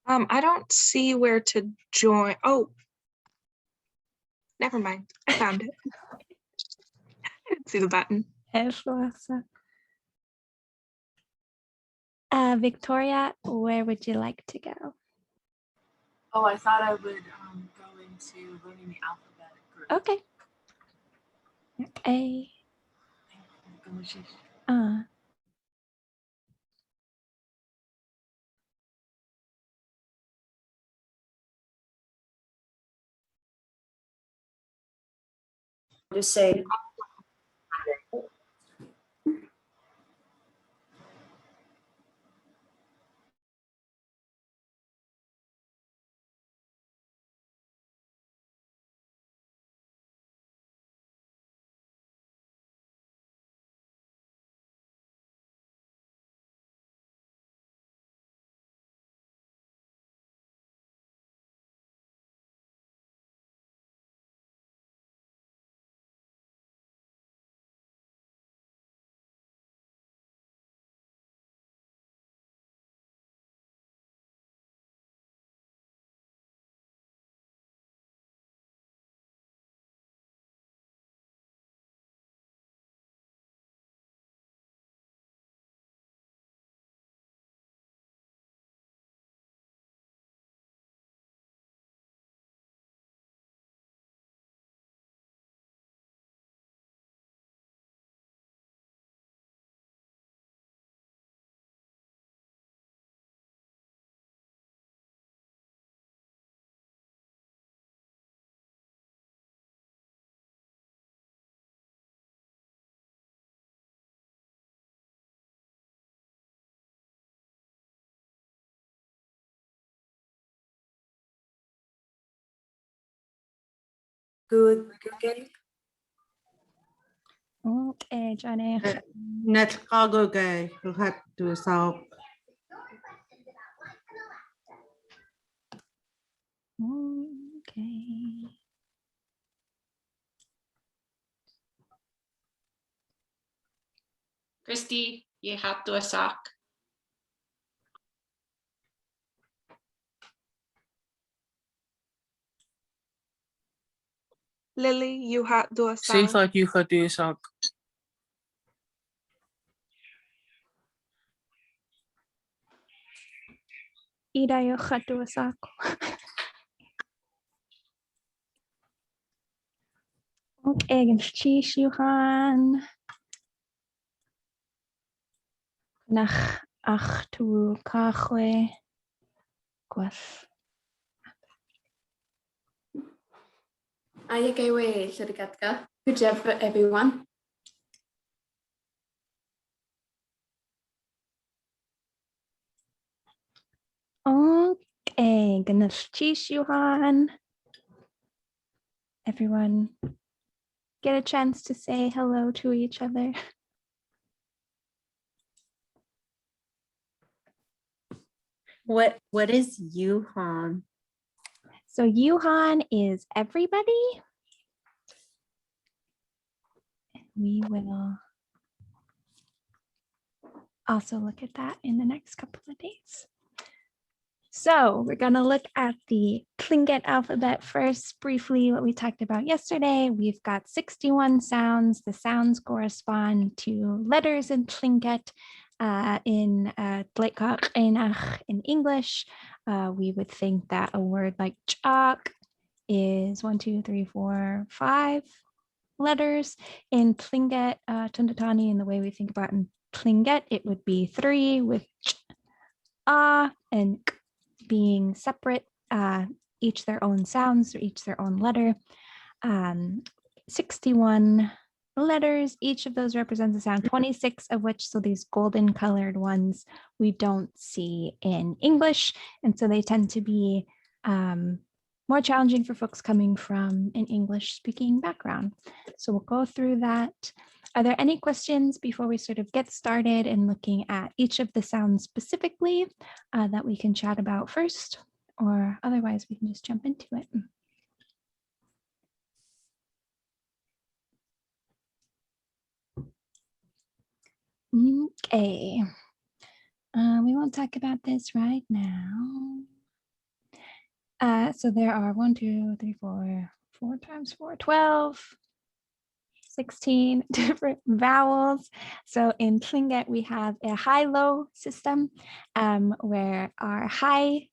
I don't see where to join. Oh, never mind. I found it. I didn't see the button. Victoria, where would you like to go? Oh, I thought I would go into learning the alphabet group. Okay. A. Just say Guge. Okay, Johnny. Netkagoge, who had to solve. Okay. Christy, you have to a sock. Lily, you had to a Seems sound. like you had to suck. Ida yo khatu asako. Okay, Chish Yuhan. Nach ach tu kachwe. Gwas. Ayagawe Shirikatka. Good job, everyone. Okay, Ganesh Chish Yuhan. Everyone get a chance to say hello to each other. What is Yuhan? So Yuhan is everybody. We will also look at that in the next couple of days. So we're going to look at the Tlingit alphabet first, briefly what we talked about yesterday. We've got 61 sounds. The sounds correspond to letters in Tlingit. In English, we would think that a word like chak is 1, 2, 3, 4, 5 letters. In Tlingit, Tundatani, in the way we think about in Tlingit, it would be 3 with ch, and k being separate, each their own sounds or each their own letter. 61 letters, each of those represents a sound, 26 of which, so these golden colored ones, we don't see in English. And so they tend to be more challenging for folks coming from an English speaking background. So we'll go through that. Are there any questions before we sort of get started in looking at each of the sounds specifically that we can chat about first, or otherwise we can just jump into it? Okay, we won't talk about this right now. So there are 1, 2, 3, 4 times 4, 12, 16 different vowels. So in Tlingit, we have a high-low system where our high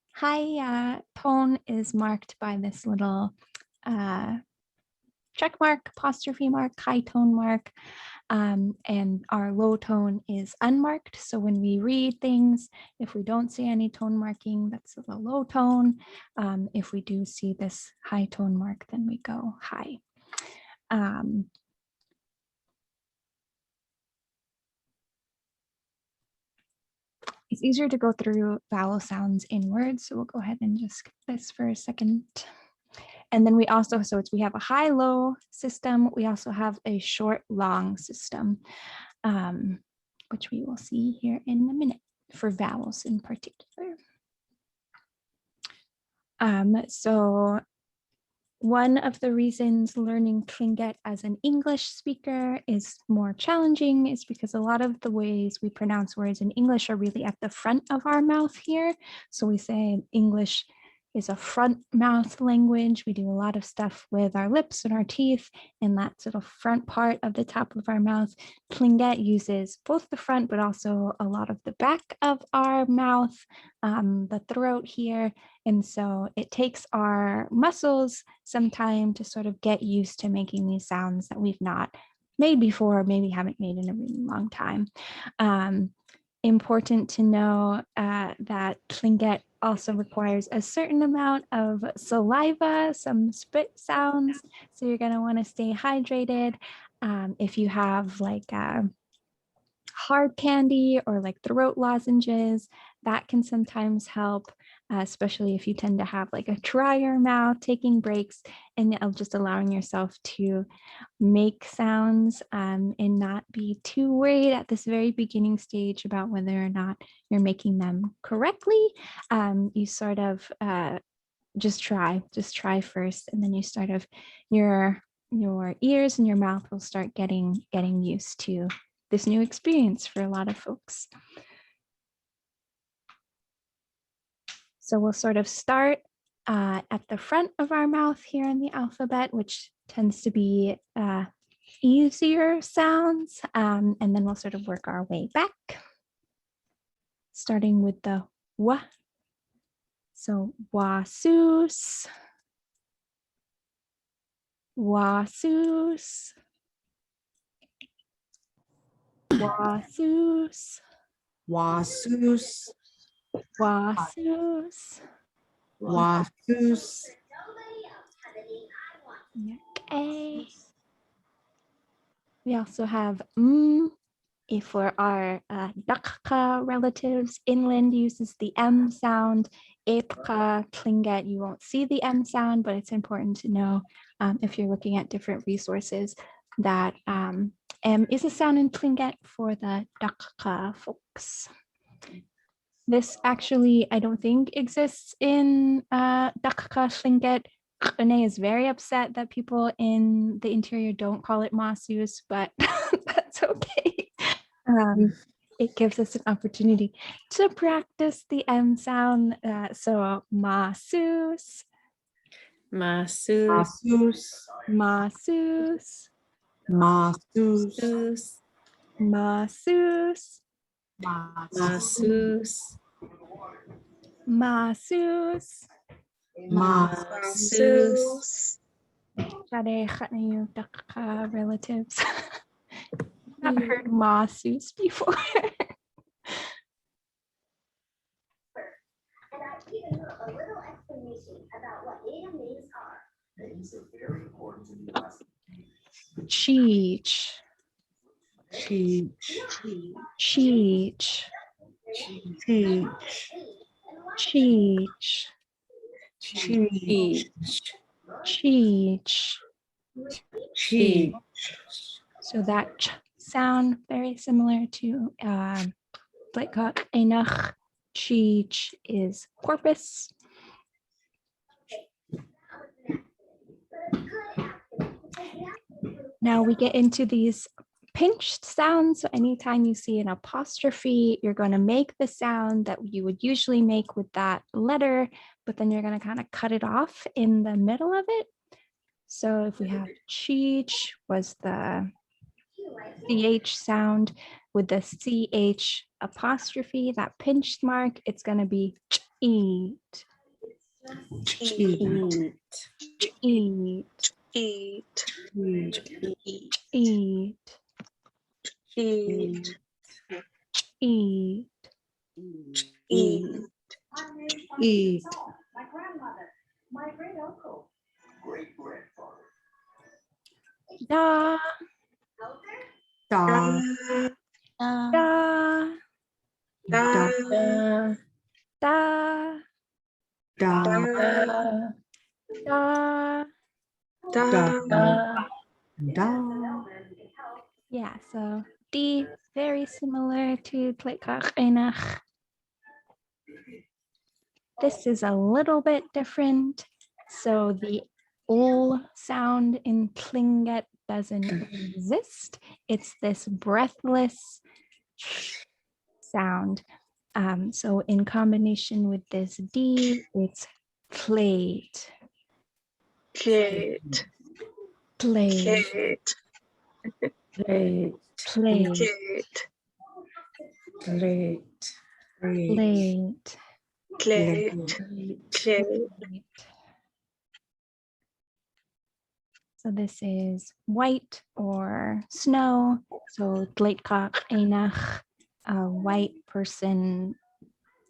tone is marked by this little check mark, apostrophe mark, high tone mark, and our low tone is unmarked. So when we read things, if we don't see any tone marking, that's the low tone. If we do see this high tone mark, then we go high. It's easier to go through vowel sounds in words, so we'll go ahead and just skip this for a second. And then we also, we have a high-low system. We also have a short-long system, which we will see here in a minute for vowels in particular. So one of the reasons learning Tlingit as an English speaker is more challenging is because a lot of the ways we pronounce words in English are really at the front of our mouth here. So we say English is a front mouth language. We do a lot of stuff with our lips and our teeth in that sort of front part of the top of our mouth. Tlingit uses both the front, but also a lot of the back of our mouth, the throat here. And so it takes our muscles some time to sort of get used to making these sounds that we've not made before, maybe haven't made in a really long time. Important to know that Tlingit also requires a certain amount of saliva, some spit sounds. So you're going to want to stay hydrated. If you have like hard candy or like throat lozenges, that can sometimes help. especially if you tend to have like a drier mouth, taking breaks and just allowing yourself to make sounds and not be too worried at this very beginning stage about whether or not you're making them correctly. You sort of just try first, and then you sort of your ears and your mouth will start getting used to this new experience for a lot of folks. So we'll sort of start at the front of our mouth here in the alphabet, which tends to be easier sounds, and then we'll sort of work our way back, starting with the wa. So wasus, wasus, wasus, Wasus. wasus. Wasus. Okay. We also have if for our Dakka relatives, inland uses the M sound. Epka, Tlingit, you won't see the M sound, but it's important to know if you're looking at different resources that M is a sound in Tlingit for the Dakka folks. This actually, I don't think exists in Dakka Tlingit. Renee is very upset that people in the interior don't call it Masus, but that's okay. It gives us an opportunity to practice the M sound. So Masus, Masus. Masus, Masus. Masus, Masus. Masus, Masus. Shade Khatnayu Dakka relatives. I've heard Masus before. And I even wrote a little explanation about what native names are. Names are very important to the lesson. Cheech, Cheech. Cheech, Cheech. Cheech, Cheech. Cheech. Cheech. So that ch sound very similar to like enach. Cheech is porpoise. Now we get into these pinched sounds. So anytime you see an apostrophe, you're going to make the sound that you would usually make with that letter, but then you're going to kind of cut it off in the middle of it. So if we have cheech was the CH sound with the CH apostrophe, that pinched mark, it's going to be eat. Eat. Eat. Eat. Eat. Eat. Eat. Eat. Eat. My grandmother, my great uncle, great grandfather. Da. Da. Da. Da. Da. Da. Da. Da. Da. Yeah, so D, very similar to Tleitkach Einach. This is a little bit different. So the ul sound in Tlingit doesn't exist. It's this breathless sound. So in combination with this D, it's plate. Plate. Plate. Plate. Plate. Plate. Plate. Plate. Plate. So this is white or snow. So Tleitkach Einach, a white person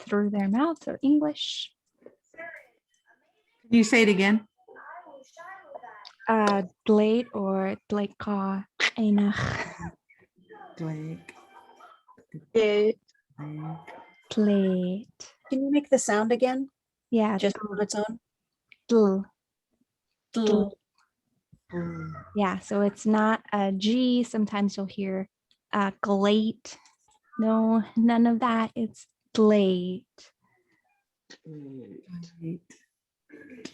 through their mouth, or English. Can you say it again? Dleit or Tleitkach Einach. Blake. Plate. Plate. Can you make the sound again? Yeah. Just on its own? Dl. Dl. Yeah, so it's not a G. Sometimes you'll hear glate. No, none of that. It's glate.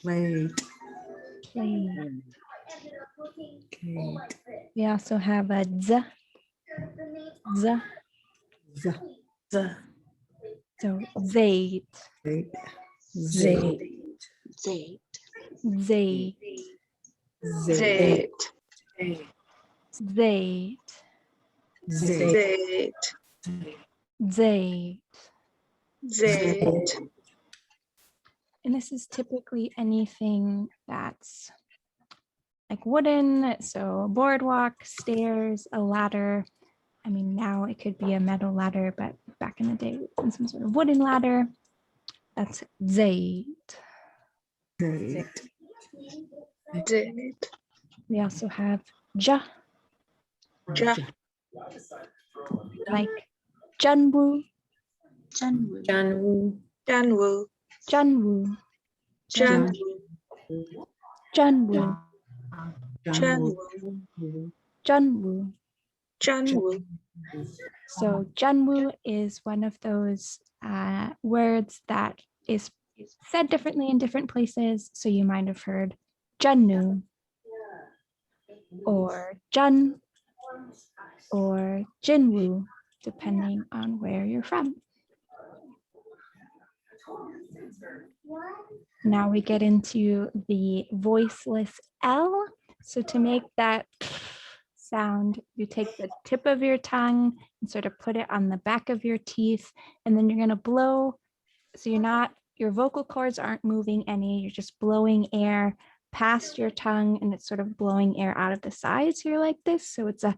Late. Plate. We also have a Z. Z. Z. Z. So zait. Zait. Zait. Zait. Zait. Zait. Zait. Zait. Zait. And this is typically anything that's like wooden, so a boardwalk, stairs, a ladder. I mean, now it could be a metal ladder, but back in the day, it was some sort of wooden ladder. That's zait. Zait. We also have ja. Ja. Like Junwoo. Junwoo. Junwoo. Junwoo. Junwoo. Junwoo. Junwoo. Junwoo. Junwoo. So Junwoo is one of those words that is said differently in different places. So you might have heard Junnu or Jun or Jinwoo, depending on where you're from. Now we get into the voiceless L. So to make that sound, you take the tip of your tongue and sort of put it on the back of your teeth, and then you're going to blow. So your vocal cords aren't moving any, you're just blowing air past your tongue, and it's sort of blowing air out of the sides here like this. So it's a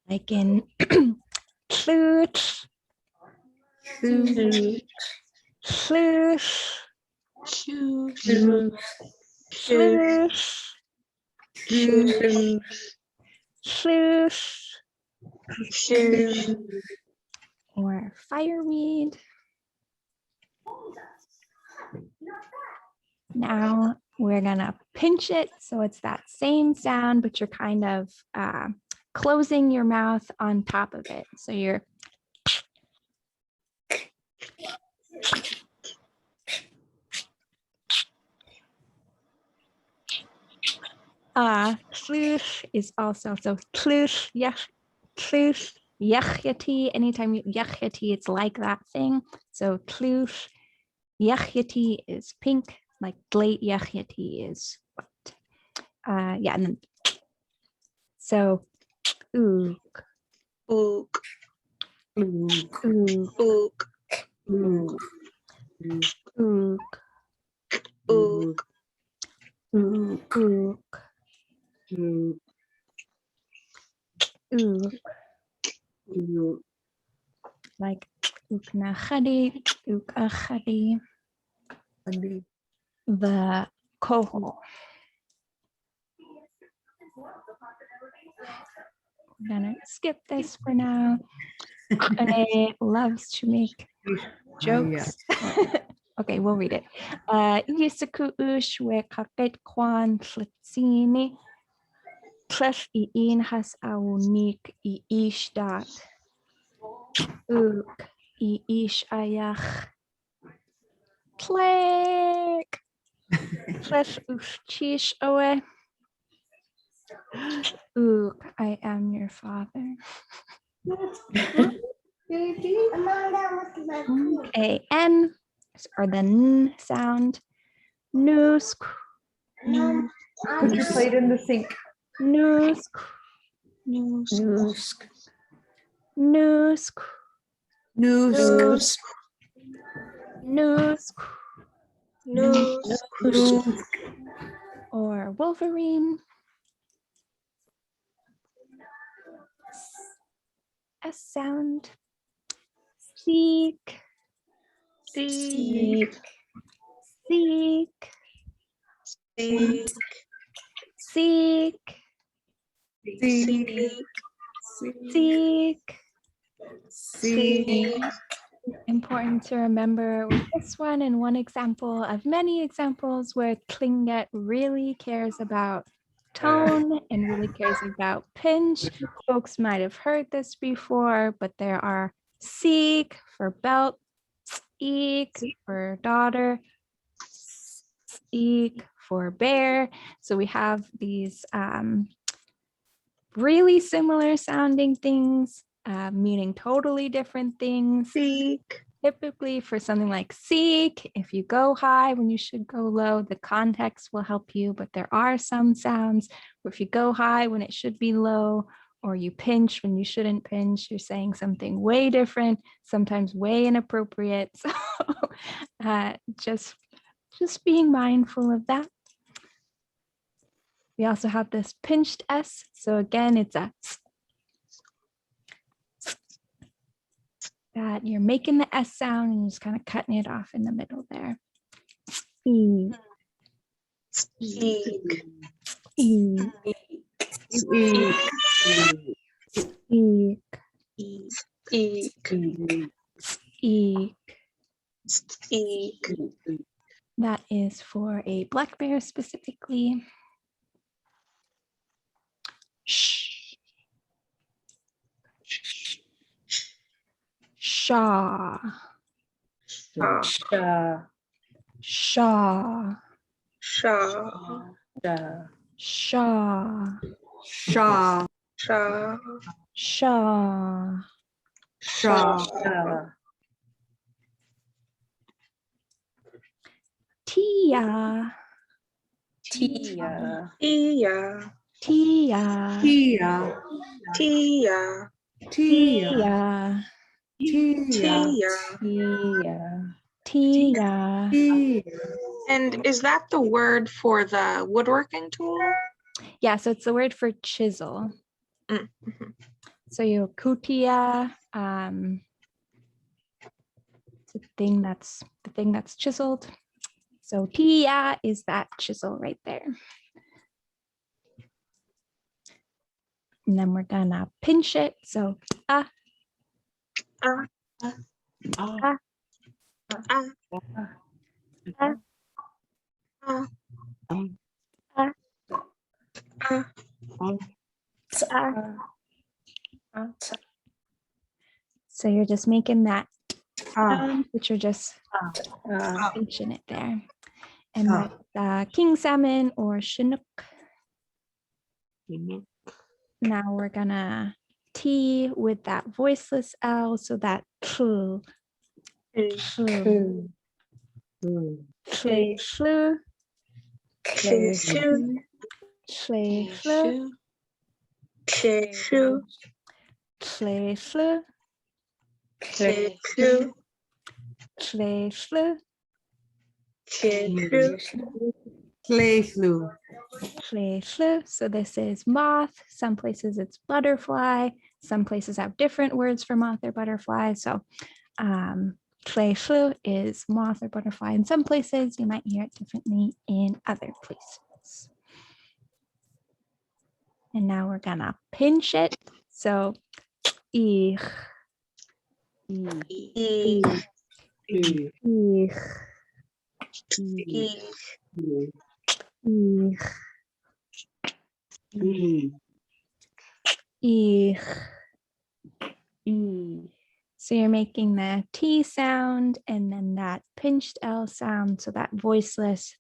like in flute, flute, flute, flute, flute, or fireweed. Now we're gonna pinch it, so it's that same sound, but you're kind of closing your mouth on top of it. So you're floosh is also, so floosh, floosh, yachyati. Anytime you yachyati, it's like that thing. So floosh, yachyati is pink, like glate yachyati is what? Yeah, and then so ook, Ook. ook, Ook. ook, ook, Ook. ook, ook, like uknachadi, ukachadi, the koho. We're gonna skip this for now. Kane loves to make jokes. Okay, we'll read it. Yisaku ushwe kaket kwan flitsini. Klef iin has aunik I ish dat. Ook I ish ayach. Plek. Klef uchish owe. Ook, I am your father. A-N, or the N sound. Nusk. Put your plate in the sink. Nusk. Nusk. Nusk. Nusk. Nusk. Nusk. Or Wolverine. A sound. Seek. Seek. Seek. Seek. Seek. Seek. Seek. Seek. Important to remember with this one and one example of many examples where Tlingit really cares about tone and really cares about pitch. Folks might have heard this before, but there are seek for belt, eek for daughter, eek for bear. So we have these really similar sounding things, meaning totally different things. Seek. Typically for something like seek, if you go high when you should go low, the context will help you, but there are some sounds where if you go high when it should be low, or you pinch when you shouldn't pinch, you're saying something way different, sometimes way inappropriate. So just being mindful of that. We also have this pinched S. So again, it's a that you're making the S sound and just kind of cutting it off in the middle there. E. Seek. E. Seek. Eek. Eek. Eek. Eek. That is for a black bear specifically. Shh. Shaw. Shaw. Shaw. Shaw. Shaw. Shaw. Shaw. Shaw. Shaw. Tia. Tia. Tia. Tia. Tia. Tia. Tia. Tia. And is that the word for the woodworking tool? Yeah, so it's the word for chisel. Mm-hmm. So your kutia, it's the thing that's chiseled. So tia is that chisel right there. And then we're gonna pinch it. So so you're just making that sound, but you're just pinching it there. And that's king salmon or chinook. Now we're gonna T with that voiceless L, so that flu. Flu. Flu. Flu. Flu. Flu. Flu. Flu. Flu. Flu. Flu. Flu. Flu. Flu. Clay flu. Clay flu. So this is moth. Some places it's butterfly. Some places have different words for moth or butterfly. So clay flu is moth or butterfly in some places. You might hear it differently in other places. And now we're gonna pinch it. So ich. Ich. Ich. So you're making the T sound and then that pinched L sound, so that voiceless.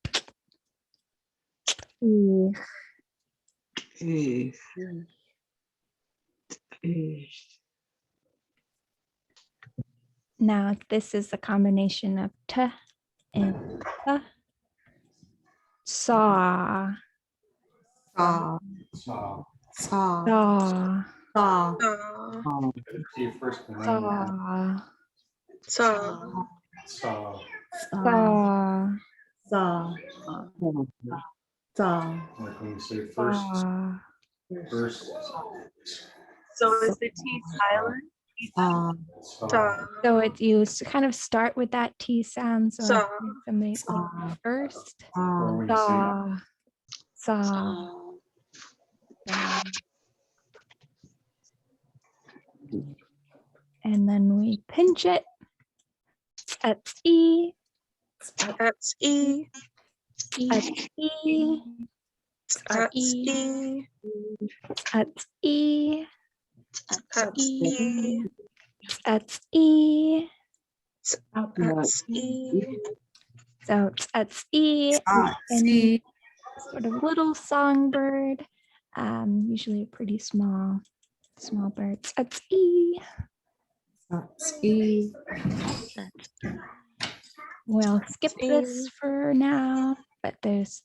Now this is the combination of T and T. Saw. Saw. Saw. Saw. Saw. Saw. Saw. Saw. Saw. Saw. Saw. Like when you say first. Saw. First. So is the T silent? Sa. So you kind of start with that T sound. So Sa. from the first. Sa. And then we pinch it. That's E. That's E. That's E. That's E. That's E. That's E. That's E. That's E. So that's E. And sort of little songbird. Usually a pretty small bird. That's E. That's E. We'll skip this for now, but there's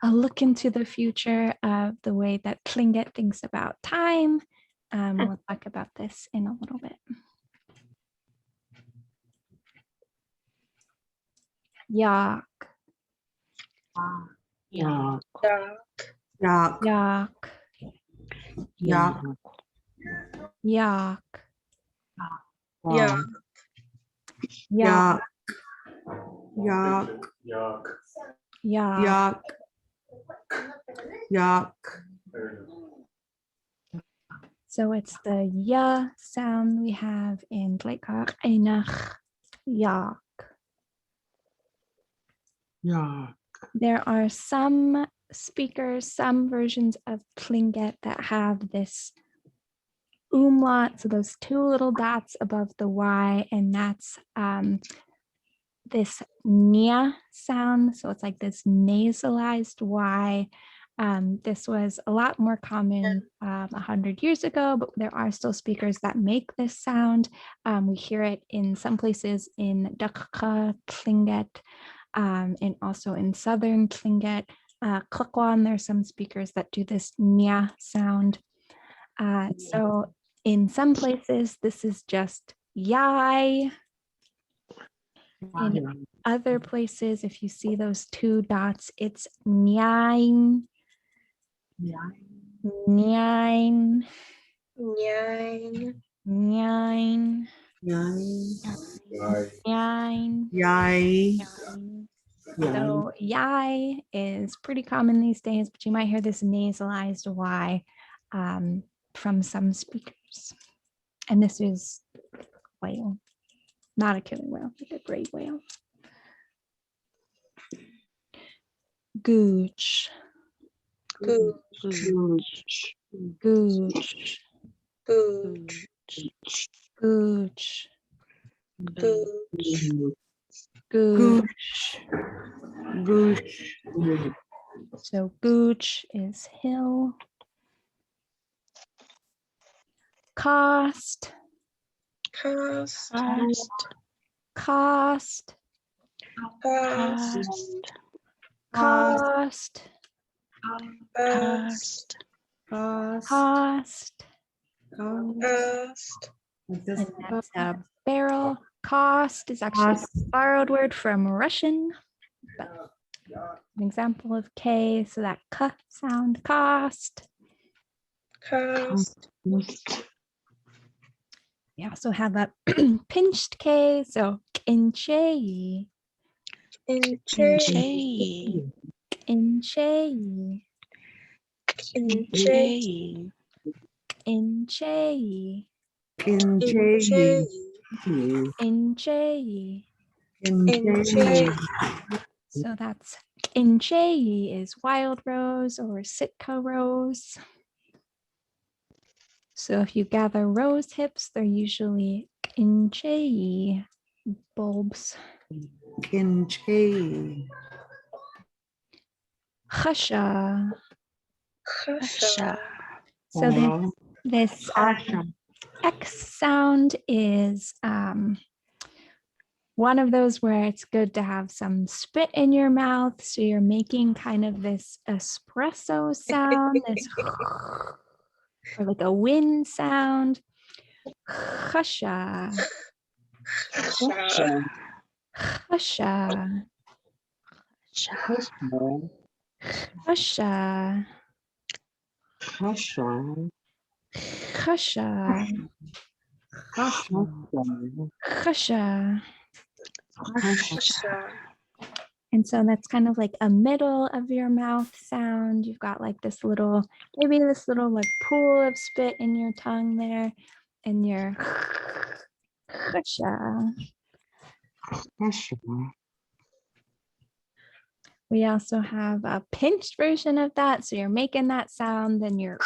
a look into the future of the way that Tlingit thinks about time. We'll talk about this in a little bit. Yak. Yak. Yak. Yak. Yak. Yak. Yak. Yak. Yak. Yak. Yak. Yak. Yak. So it's the ya sound we have in Dleikar Einach. Yak. Yak. There are some speakers, some versions of Tlingit that have this umlaut, so those two little dots above the Y, and that's this nya sound. So it's like this nasalized Y. This was a lot more common 100 years ago, but there are still speakers that make this sound. We hear it in some places in Dakka Tlingit, and also in Southern Tlingit. Klukwan, there's some speakers that do this nya sound. So in some places, this is just yai. In other places, if you see those two dots, it's nyain. Nyain. Nyain. Nyain. Nyain. Yai. So yai is pretty common these days, but you might hear this nasalized Y from some speakers. And this is whale, not a killer whale, but a great whale. Gooch. Gooch. Gooch. Gooch. Gooch. Gooch. Gooch. Gooch. So gooch is hill. Cost. Cost. Cost. Cost. Cost. Cost. Cost. Cost. And that's a barrel. Cost is actually a borrowed word from Russian, but an example of K, so that K sound, cost. Cost. We also have a pinched K, so inche. Inche. Inche. Inche. Inche. Inche. Inche. Inche. So that's inche is wild rose or Sitka rose. So if you gather rose hips, they're usually inche bulbs. Inche. Chasha. Chasha. So this X sound is one of those where it's good to have some spit in your mouth. So you're making kind of this espresso sound, this or like a wind sound. Chasha. Chasha. Chasha. Chasha. Chasha. Chasha. Khasha. Khasha. And so that's kind of like a middle of your mouth sound. You've got like this little, maybe this little like pool of spit in your tongue there, and your khasha. We also have a pinched version of that. So you're making that sound, then you're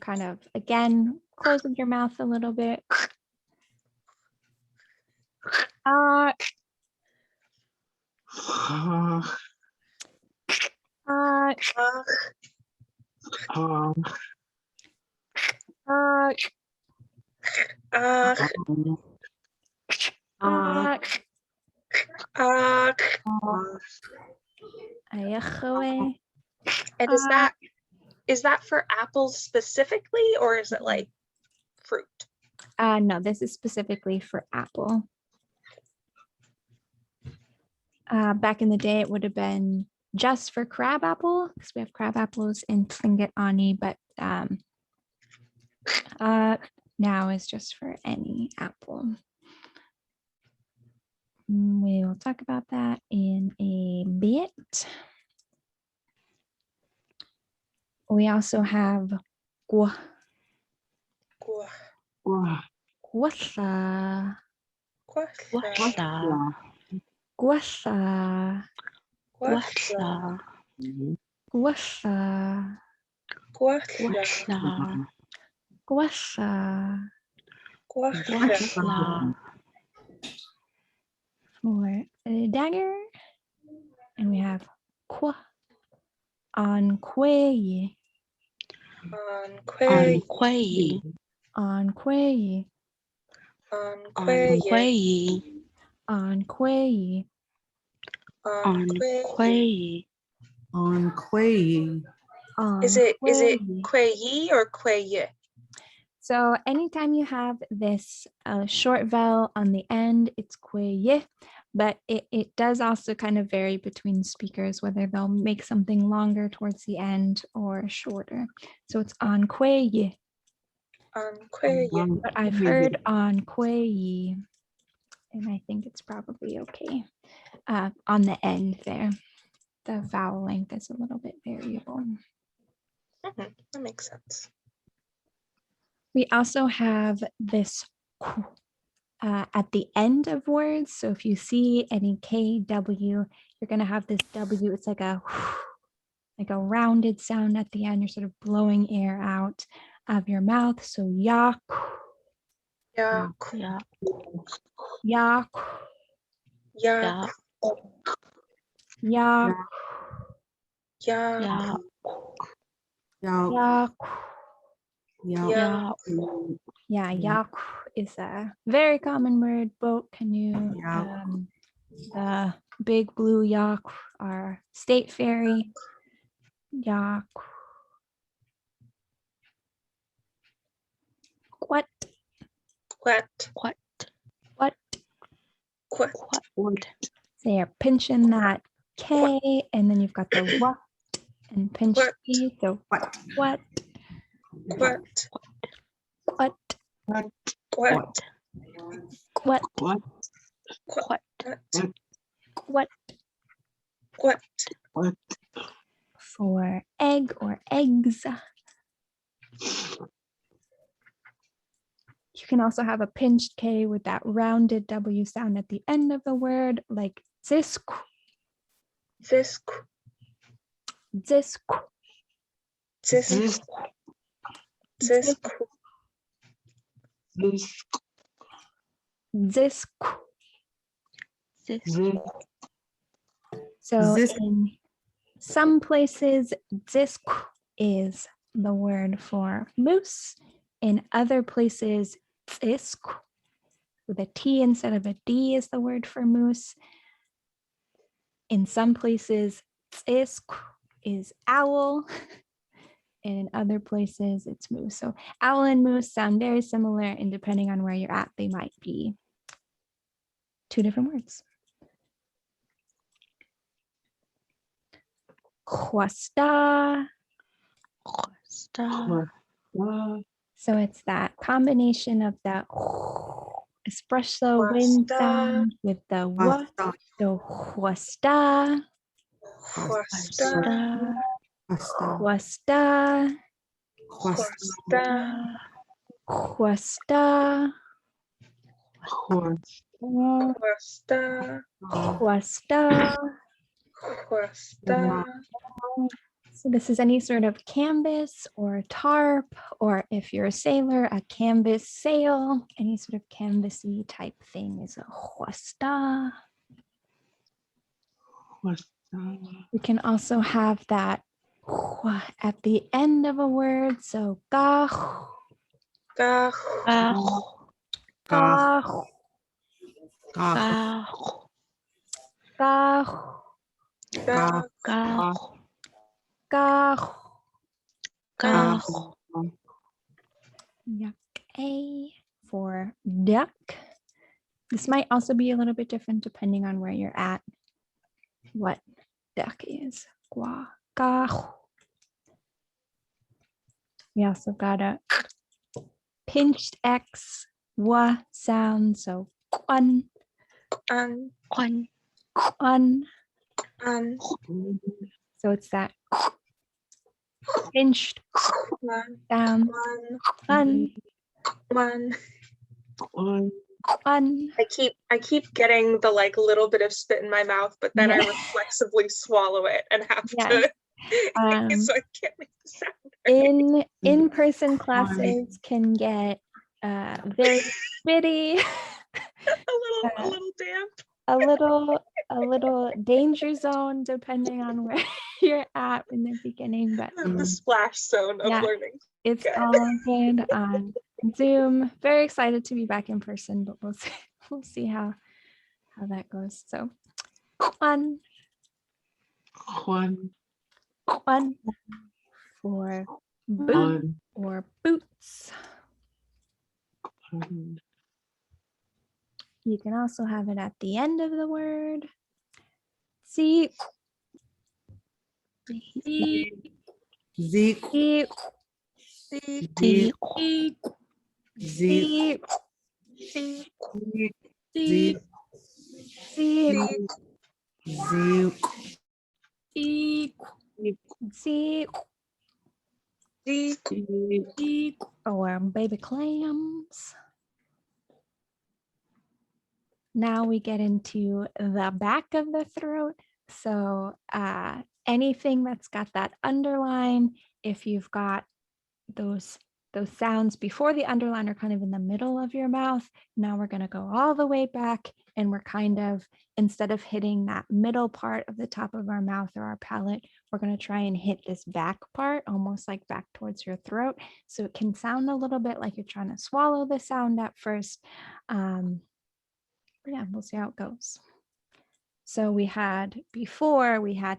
kind of, again, closing your mouth a little bit. And is that for apples specifically, or is it like fruit? No, this is specifically for apple. Back in the day, it would have been just for crab apple, because we have crab apples in Tlingit Ani, but now is just for any apple. We will talk about that in a bit. We also have gua. Guasa. Guasa. Guasa. Guasa. Guasa. Guasa. Guasa. Guasa. For a dagger. And we have qua. Anquay. Anquay. Anquay. Anquay. Anquay. Anquay. Anquay. Is it quayi or quayi? So anytime you have this short vowel on the end, it's quayi, but it does also kind of vary between speakers, whether they'll make something longer towards the end or shorter. So it's on quayi. But I've heard on quayi, and I think it's probably okay. On the end there, the vowel length is a little bit variable. That makes sense. We also have this at the end of words. So if you see any KW, you're going to have this W. It's like a rounded sound at the end. You're sort of blowing air out of your mouth. So yak. Yak. Yak. Yak. Yak. Yak. Yak. Yak. Yeah, yak is a very common word. Boat, canoe, the big blue yak, our state ferry. Yak. What? What? What? What? What? So you're pinching that K, and then you've got the what and pinch E. So what? What? What? What? What? What? What? What? For egg or eggs. You can also have a pinched K with that rounded W sound at the end of the word, like zisk. Zisk. Zisk. Zisk. Zisk. Zisk. So in some places, zisk is the word for moose. In other places, zisk with a T instead of a D is the word for moose. In some places, zisk is owl. And in other places, it's moose. So owl and moose sound very similar, and depending on where you're at, they might be two different words. Khwasta. So it's that combination of the espresso wind sound with the wa. So huasta, Huasta, huasta, huasta, huasta, huasta, huasta. huasta. So this is any sort of canvas or tarp, or if you're a sailor, a canvas sail, any sort of canvasy type thing is a huasta. We can also have that hua at the end of a word. So ga, Ga, ga, ga, Ga. ga, ga, ga, ga. ga. Yuck. A for duck. This might also be a little bit different depending on where you're at. What duck is. Gua, ga. We also got a pinched X wa sound. So quan, An, quan, quan. an, So it's that pinched one, sound. Quan, one. quan. I keep getting the like little bit of spit in my mouth, but then I reflexively swallow it and have to. So I can't make the sound. In-person classes can get very spitty, a little damp, a little danger zone depending on where you're at in the beginning. But the splash zone of learning. It's all good on Zoom. Very excited to be back in person, but we'll see how that goes. So Juan for boot or boots. You can also have it at the end of the word. See. Zeke. Zeke. Zeke. Zeke. Zeke. Zeke. Or baby clams. Now we get into the back of the throat. So anything that's got that underline, if you've got those sounds before the underline are kind of in the middle of your mouth, now we're going to go all the way back, and we're kind of, instead of hitting that middle part of the top of our mouth or our palate, we're going to try and hit this back part, almost like back towards your throat. So it can sound a little bit like you're trying to swallow the sound at first. Yeah, we'll see how it goes. So we had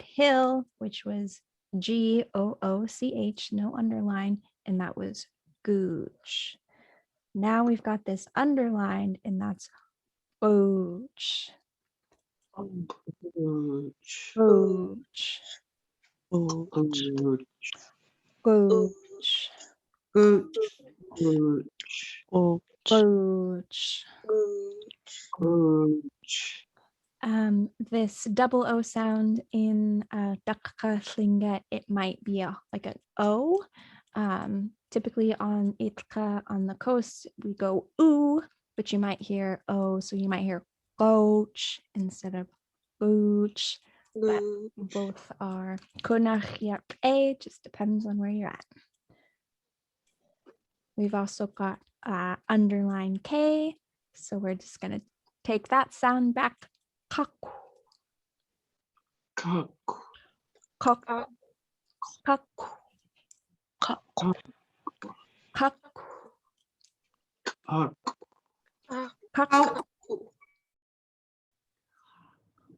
hill, which was G-O-O-C-H, no underline, and that was gooch. Now we've got this underlined, and that's booch. Booch. Booch. Gooch. Booch. This double O sound in Dakka Slinga, it might be like an O. Typically on Itka on the coast, we go oo, but you might hear O, so you might hear coach instead of booch. But both are kunach yak a, just depends on where you're at. We've also got underline K, so we're just gonna take that sound back. Kak. Kak. Kak. Kak. Kak. Kak.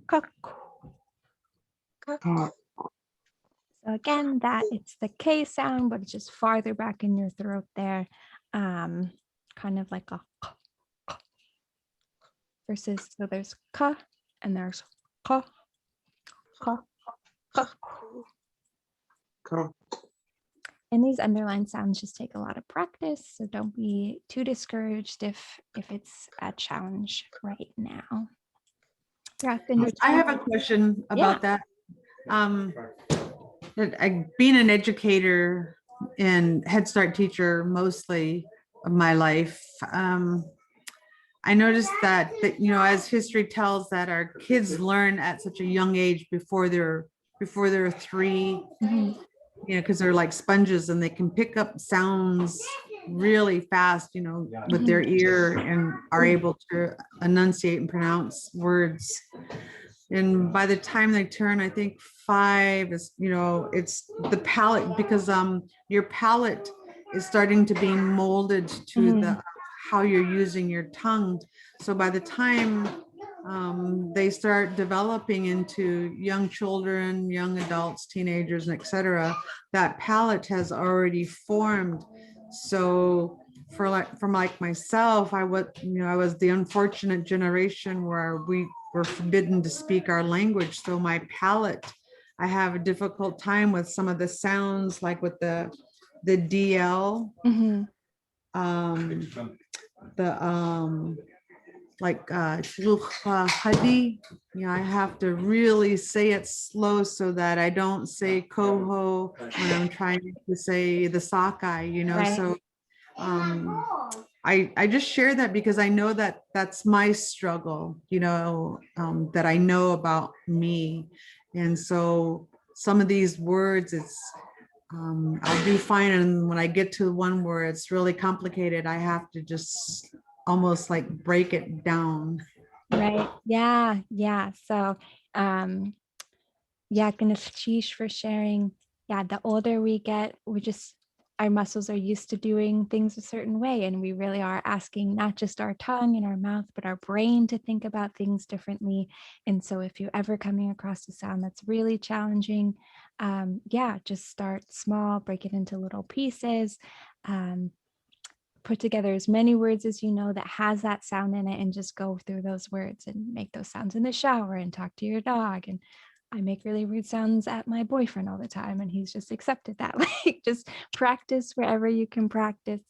Kak. Kak. So again, that it's the K sound, but it's just farther back in your throat there, kind of like a k. Versus, so there's ka and there's ka, ka, ka. And these underlined sounds just take a lot of practice, so don't be too discouraged if it's a challenge right now. Yeah, I have a question about that. Being an educator and Head Start teacher mostly of my life, I noticed that you know, as history tells, that our kids learn at such a young age before they're 3, you know, because they're like sponges and they can pick up sounds really fast, you know, with their ear, and are able to enunciate and pronounce words. And by the time they turn, I think 5 is, you know, it's the palate, because your palate is starting to be molded to the how you're using your tongue. So by the time they start developing into young children, young adults, teenagers, and etc., that palate has already formed. So from like myself, I was the unfortunate generation where we were forbidden to speak our language. So my palate, I have a difficult time with some of the sounds, like with the DL, like hadi, you know, I have to really say it slow so that I don't say coho when I'm trying to say the sockeye, you know. Right. So I just share that because I know that that's my struggle, you know, that I know about me. And so some of these words, it's I'll do fine, and when I get to one where it's really complicated, I have to just almost like break it down. Right. Yeah. So yeah, Ganesh for sharing. Yeah, the older we get, our muscles are used to doing things a certain way, and we really are asking not just our tongue and our mouth, but our brain to think about things differently. And so if you're ever coming across a sound that's really challenging, yeah, just start small, break it into little pieces, put together as many words as you know that has that sound in it, and just go through those words and make those sounds in the shower and talk to your dog. And I make really weird sounds at my boyfriend all the time, and he's just accepted that. Like, just practice wherever you can practice.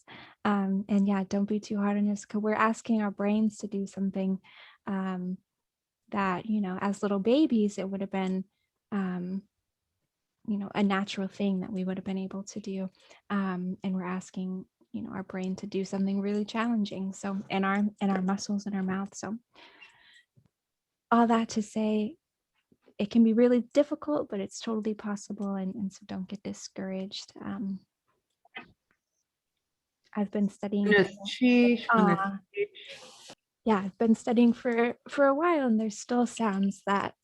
And yeah, don't be too hard on us, because we're asking our brains to do something that, you know, as little babies, it would have been, you know, a natural thing that we would have been able to do. And we're asking, you know, our brain to do something really challenging. So, and our muscles in our mouth. So all that to say, it can be really difficult, but it's totally possible. And so don't get discouraged. I've been studying. Yeah, I've been studying for a while, and there's still sounds that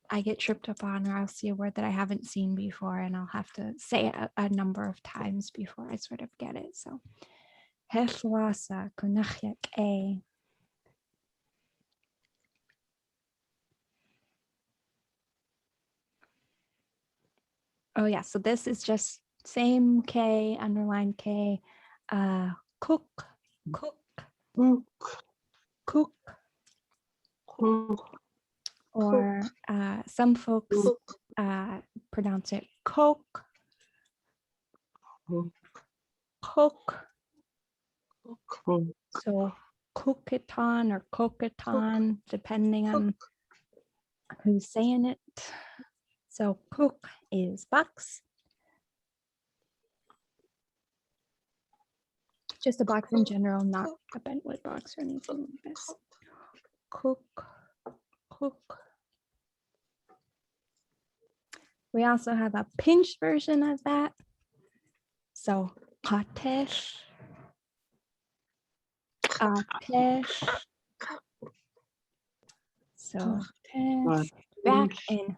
I get tripped up on, or I'll see a word that I haven't seen before, and I'll have to say it a number of times before I sort of get it. So, Hefwasa kunachyak a. Oh yeah, so this is just same K, underline K, cook, or some folks pronounce it coke, so cookaton or cokaton, depending on who's saying it. So cook is box. Just a box in general, not a bentwood box or anything like this. Cook. We also have a pinched version of that. So katesh. So tesh. Back in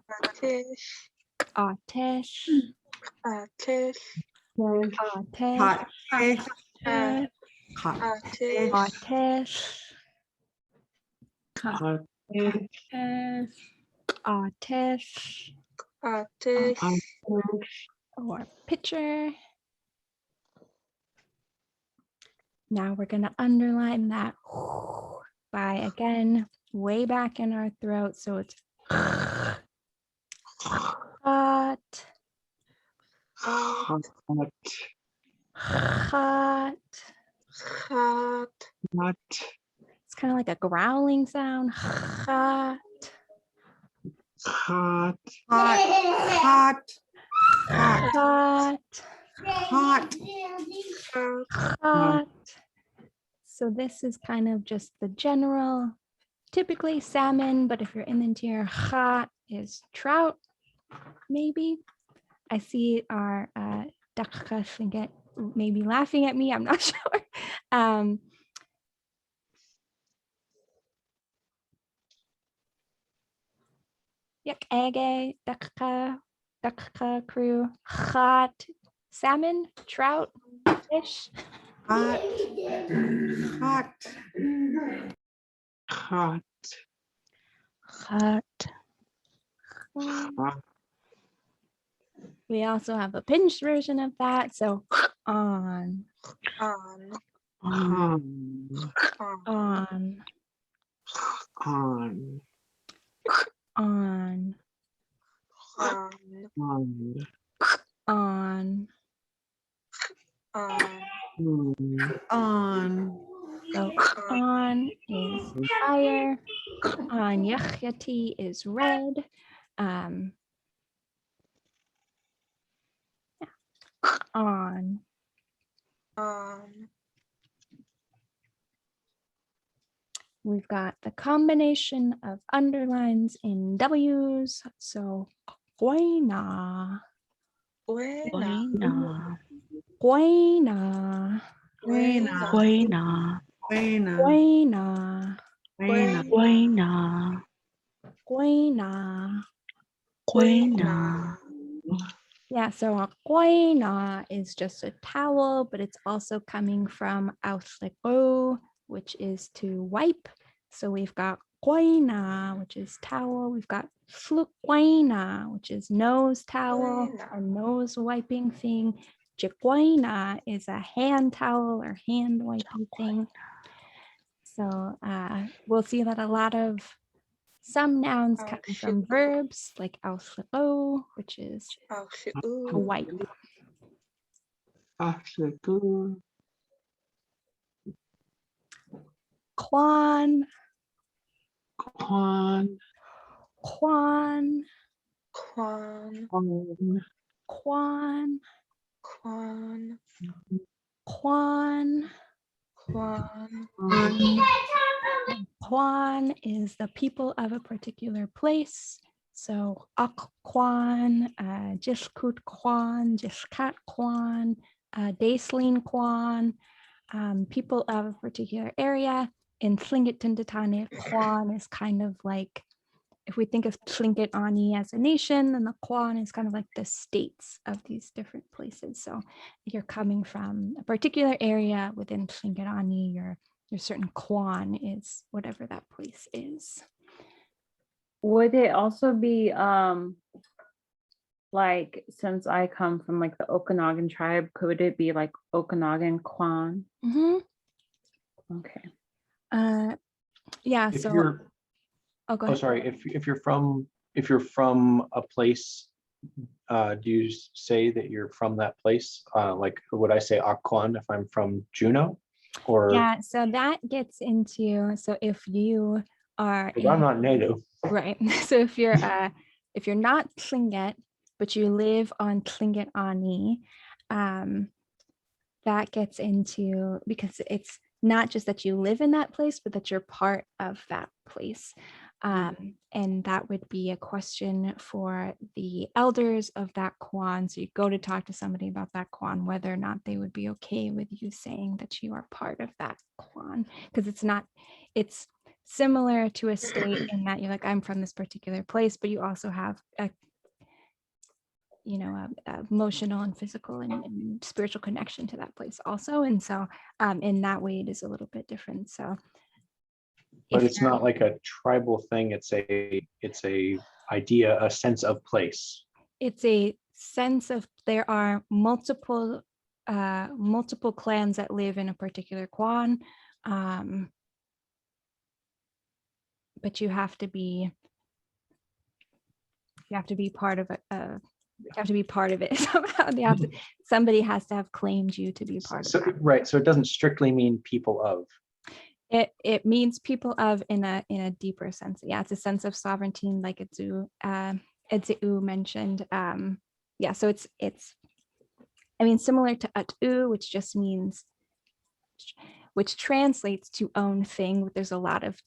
Atesh. Or picture. Now we're going to underline that by, again, way back in our throat. So it's Hot. Hot. Hot. Hot. It's kind of like a growling sound. Hot. Hot. Hot. Hot. Hot. Hot. Hot. So this is kind of just the general, typically salmon, but if you're in the interior, hot is trout, maybe. I see our Dakka Slinget maybe laughing at me, I'm not sure. Yak ege, Dakka crew, hot, salmon, trout, fish. Hot. Hot. Hot. Hot. Hot. We also have a pinched version of that. So on. On. On. On. On. On. On. On. On. So on is fire. On Yachyati is red. On. We've got the combination of underlines in W's. So Buena. Buena. Buena. Buena. Buena. Buena. Buena. Buena. Buena. Buena. Yeah, so a buena is just a towel, but it's also coming from ausleco, which is to wipe. So we've got buena, which is towel. We've got fluquena, which is nose towel or nose wiping thing. Chiquena is a hand towel or hand wiping thing. So we'll see that a lot of some nouns come from verbs like ausleco, which is to wipe. Quan. Quan. Quan. Quan. Quan. Quan. Quan. Quan. Quan is the people of a particular place. So Ak Quan, Jiskut Quan, Jiskat Quan, Daisling Quan, people of a particular area. In Tlingit Tinditani, Quan is kind of like, if we think of Tlingit Ani as a nation, then the Quan is kind of like the states of these different places. So you're coming from a particular area within Tlingit Ani, your certain Quan is whatever that place is. Would it also be like, since I come from like the Okanagan tribe, could it be like Okanagan Quan? Mm-hmm. Okay. Yeah. If So. you're, go oh, ahead. sorry. If you're from a place, do you say that you're from that place? Like, would I say Akwan if I'm from Juneau? Or Yeah. So that gets into, so if you are, because I'm not native. right. So if you're not Tlingit, but you live on Tlingit Ani, that gets into, because it's not just that you live in that place, but that you're part of that place. And that would be a question for the elders of that Quan. So you go to talk to somebody about that Quan, whether or not they would be okay with you saying that you are part of that Quan, because it's similar to a state in that you're like, I'm from this particular place, but you also have a emotional and physical and spiritual connection to that place also. And so in that way, it is a little bit different. So But it's not like a tribal thing. It's a idea, a sense of place. It's a sense of, there are multiple clans that live in a particular Quan, but you have to be part of You have to be part of it somehow. They have to, somebody has to have claimed you to be part So, of that. right, so it doesn't strictly mean people of. It means people of in a deeper sense. Yeah, it's a sense of sovereignty, like Itzu mentioned. Yeah, so it's I mean, similar to At'u, which just means, which translates to own thing. There's a lot of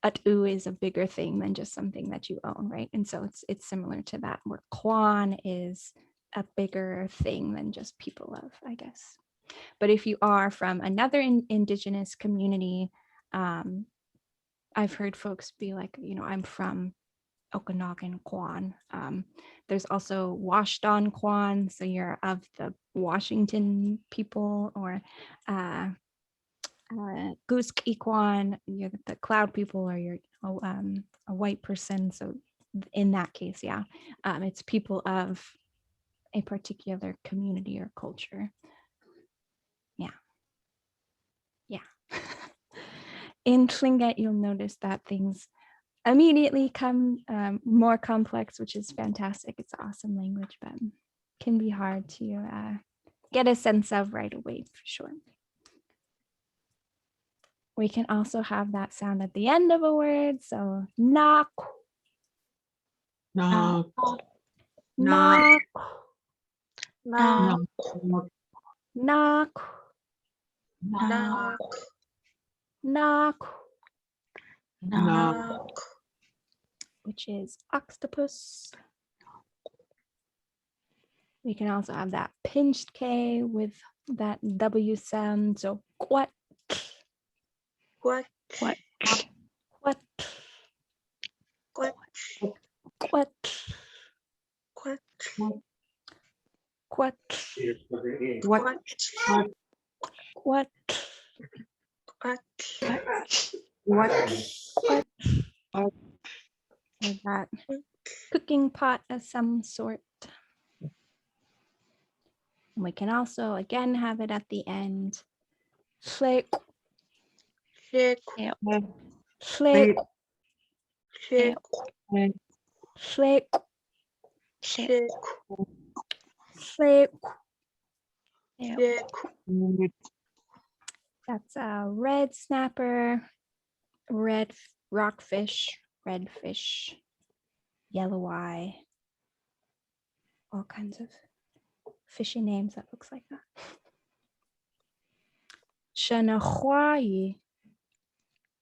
At'u is a bigger thing than just something that you own, right? And so it's similar to that, where Kwan is a bigger thing than just people of, I guess. But if you are from another indigenous community, I've heard folks be like, you know, I'm from Okanagan Kwan. There's also Washdon Kwan, so you're of the Washington people, or Gusk Kwan, you're the Cloud people, or you're a white person. So in that case, yeah, it's people of a particular community or culture. Yeah. In Tlingit, you'll notice that things immediately come more complex, which is fantastic. It's an awesome language, but can be hard to get a sense of right away, for sure. We can also have that sound at the end of a word. So knock, Knock. knock, Knock. knock, Knock. knock, Knock. which is octopus. We can also have that pinched K with that W sound. So what? What? What? What? What? What? What? What? What? What? What? Or that cooking pot of some sort. And we can also again have it at the end. Flick. Flick. Flick. Flick. Flick. Flick. Flick. Flick. That's a red snapper, red rockfish, redfish, yellow eye, all kinds of fishy names that looks like that. Shanahwaye.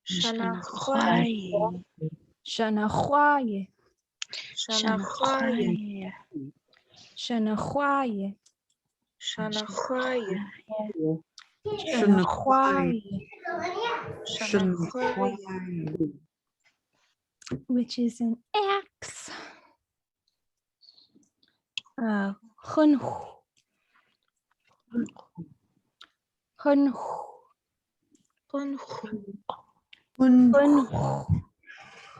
Shanahwaye. Shanahwaye. Shanahwaye. Shanahwaye. Shanahwaye. Shanahwaye. Which is an X. Hunhu. Hunhu. Hunhu. Hunhu.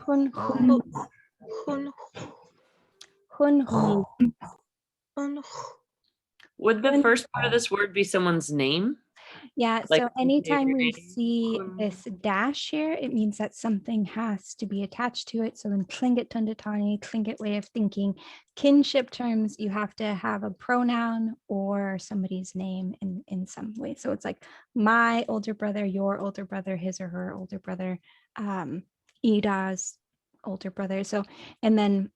Hunhu. Hunhu. Hunhu. Would the first part of this word be someone's name? Yeah, Like so anytime we David? see this dash here, it means that something has to be attached to it. So in Tlingit Tundatani, Tlingit way of thinking, kinship terms, you have to have a pronoun or somebody's name in some way. So it's like my older brother, your older brother, his or her older brother, Ida's older brother. So, and then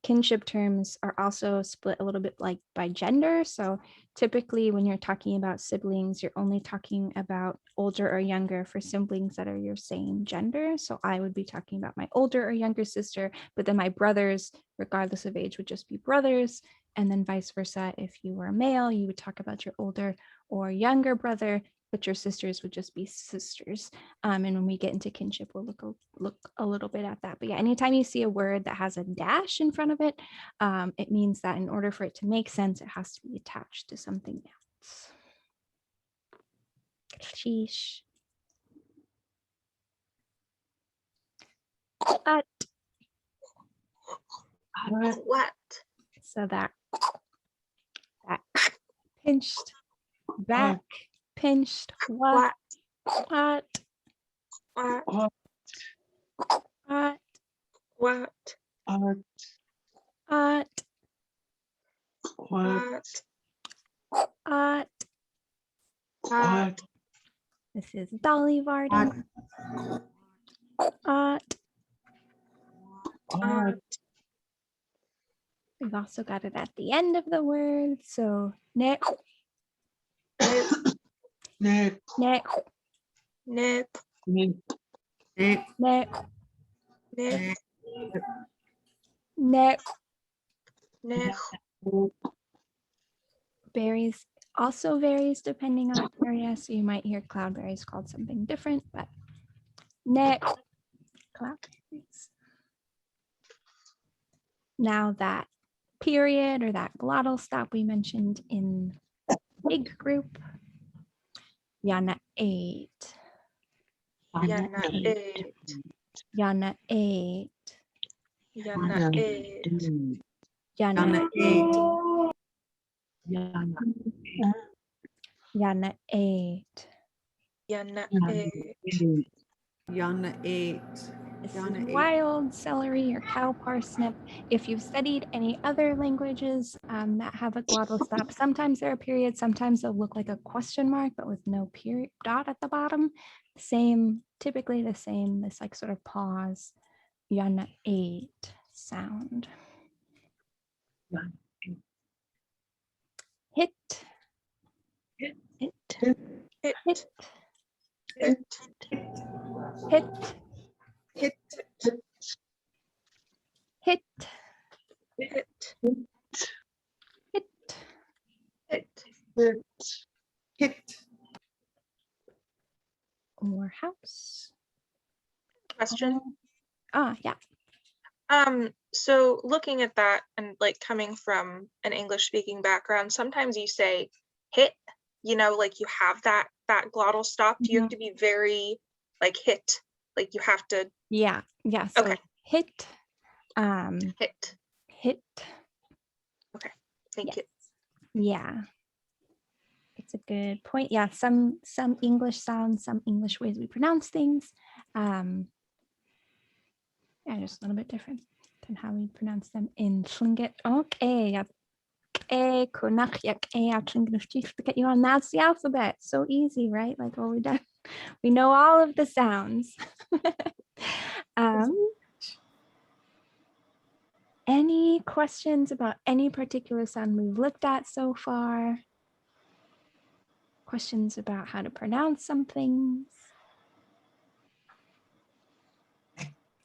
kinship terms are also split a little bit like by gender. So typically when you're talking about siblings, you're only talking about older or younger for siblings that are your same gender. So I would be talking about my older or younger sister, but then my brothers, regardless of age, would just be brothers. And then vice versa. If you were a male, you would talk about your older or younger brother, but your sisters would just be sisters. And when we get into kinship, we'll look a little bit at that. But yeah, anytime you see a word that has a dash in front of it, it means that in order for it to make sense, it has to be attached to something else. Sheesh. What? So that pinched back. Pinched what? What? What? What? What? What? This is Dolly Varden. We've also got it at the end of the word. So neck, Neck. neck, Nip. Neck. neck, Nip. neck. Nip. Berries also varies depending on area. So you might hear cloudberries called something different, but neck, cloudberries. Now that period or that glottal stop we mentioned in the big group, Yana ate. Yana ate. Yana ate. Yana ate. Yana ate. Yana ate. Yana ate. Yana ate. This is wild celery or cow parsnip. If you've studied any other languages that have a glottal stop, sometimes there are periods, sometimes they'll look like a question mark, but with no period dot at the bottom. Same, typically the same, this like sort of pause, yana ate sound. Hit. Hit. Hit. Hit. Hit. Hit. Hit. Hit. Hit. Hit. Hit. Hit. Hit. Or house. Question. Yeah. So looking at that and like coming from an English speaking background, sometimes you say hit, you know, like you have that glottal stop. Do you have to be very like hit? Like you have to. Yeah. So okay. Hit. Hit. Hit. Okay. Thank you. Yeah. It's a good point. Yeah, some English sounds, some English ways we pronounce things. Yeah, just a little bit different than how we pronounce them in Tlingit. Okay, yeah. To get you on, that's the alphabet. So easy, right? Like what we done. We know all of the sounds. Any questions about any particular sound we've looked at so far? Questions about how to pronounce some things?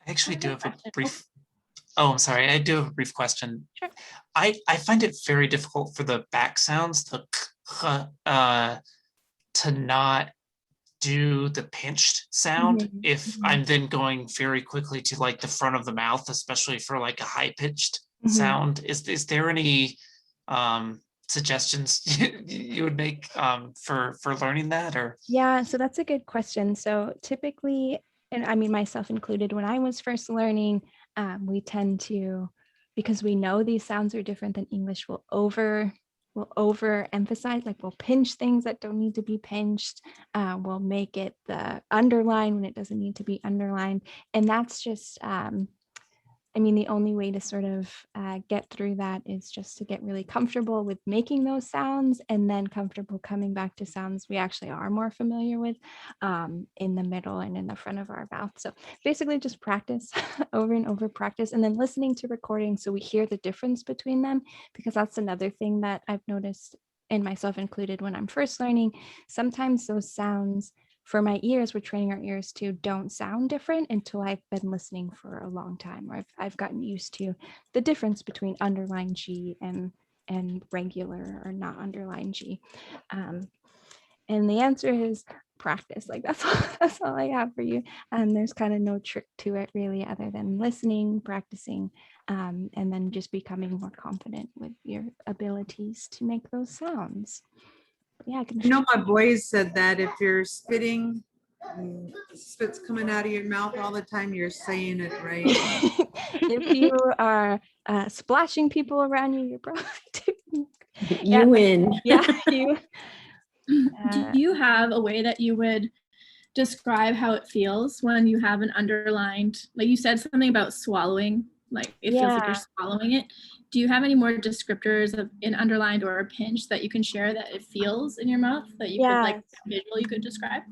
I actually do have a brief. Oh, I'm sorry. I do have a brief question. Sure. I find it very difficult for the back sounds, the to not do the pinched sound if I'm then going very quickly to like the front of the mouth, especially for like a high pitched sound. Is there any suggestions you would make for learning that? Or Yeah, so that's a good question. So typically, and I mean myself included, when I was first learning, we tend to, because we know these sounds are different than English, we'll overemphasize, like we'll pinch things that don't need to be pinched. We'll make it the underline when it doesn't need to be underlined. And that's just, I mean, the only way to sort of get through that is just to get really comfortable with making those sounds and then comfortable coming back to sounds we actually are more familiar with in the middle and in the front of our mouth. So basically just practice over and over, practice, and then listening to recordings so we hear the difference between them, because that's another thing that I've noticed, and myself included, when I'm first learning. Sometimes those sounds, for my ears, we're training our ears to, don't sound different until I've been listening for a long time, or I've gotten used to the difference between underlined G and regular or not underlined G. And the answer is practice. Like that's all I have for you. There's kind of no trick to it really, other than listening, practicing, and then just becoming more confident with your abilities to make those sounds. Yeah, I know my boys said that if you're spitting, spit's coming out of your mouth all the time, you're saying it right. If you are splashing people around you, you're probably you win. Yeah, you. Do you have a way that you would describe how it feels when you have an underlined, like you said something about swallowing, like it feels like you're swallowing it. Do you have any more descriptors of an underlined or a pinch that you can share that it feels in your mouth that you could like visual you could describe?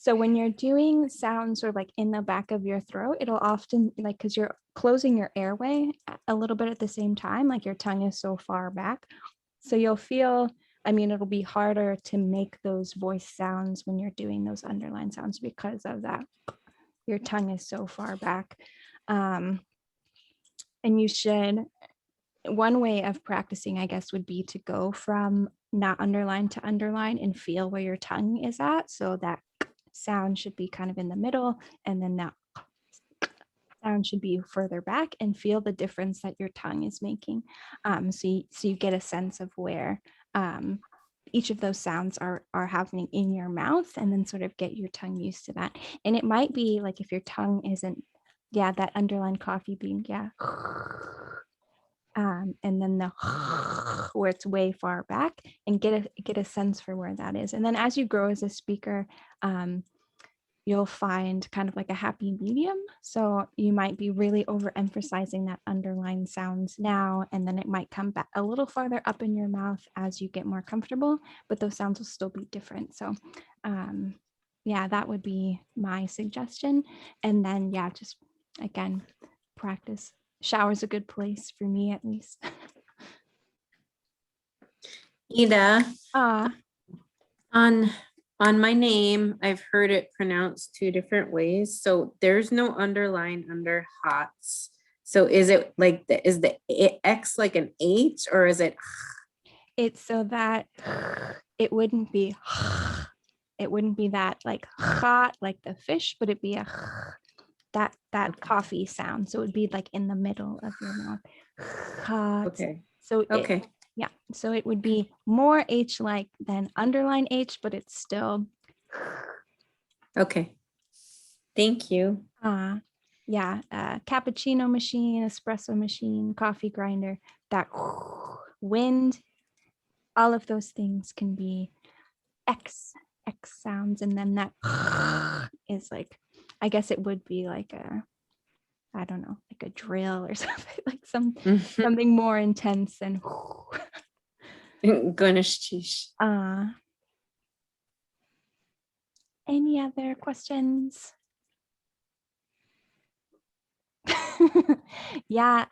So when you're doing sounds sort of like in the back of your throat, it'll often like, because you're closing your airway a little bit at the same time, like your tongue is so far back. So you'll feel, I mean, it'll be harder to make those voice sounds when you're doing those underline sounds because of that. Your tongue is so far back. And you should, one way of practicing, I guess, would be to go from not underline to underline and feel where your tongue is at. So that sound should be kind of in the middle, and then that sound should be further back, and feel the difference that your tongue is making. So you get a sense of where each of those sounds are happening in your mouth, and then sort of get your tongue used to that. And it might be like if your tongue isn't, yeah, that underline coffee bean, yeah. And then the where it's way far back, and get a sense for where that is. And then as you grow as a speaker, you'll find kind of like a happy medium. So you might be really overemphasizing that underline sounds now, and then it might come back a little farther up in your mouth as you get more comfortable, but those sounds will still be different. So yeah, that would be my suggestion. And then, yeah, just again, practice. Shower's a good place for me, at least. Ida, Ah, on my name, I've heard it pronounced two different ways. So there's no underline under HOTS. So is it like is the X like an H, or is it? it's so that it wouldn't be that like hot like the fish, but it'd be a that coffee sound. So it would be like in the middle of your mouth. Hot. Okay. So Okay. yeah, so it would be more H like than underline H, but it's still Okay. Thank you. yeah, cappuccino machine, espresso machine, coffee grinder, that wind, all of those things can be X sounds. And then that is like, I guess it would be like a, I don't know, like a drill or something, like something more intense than Ganesh. Any other questions? Yeah,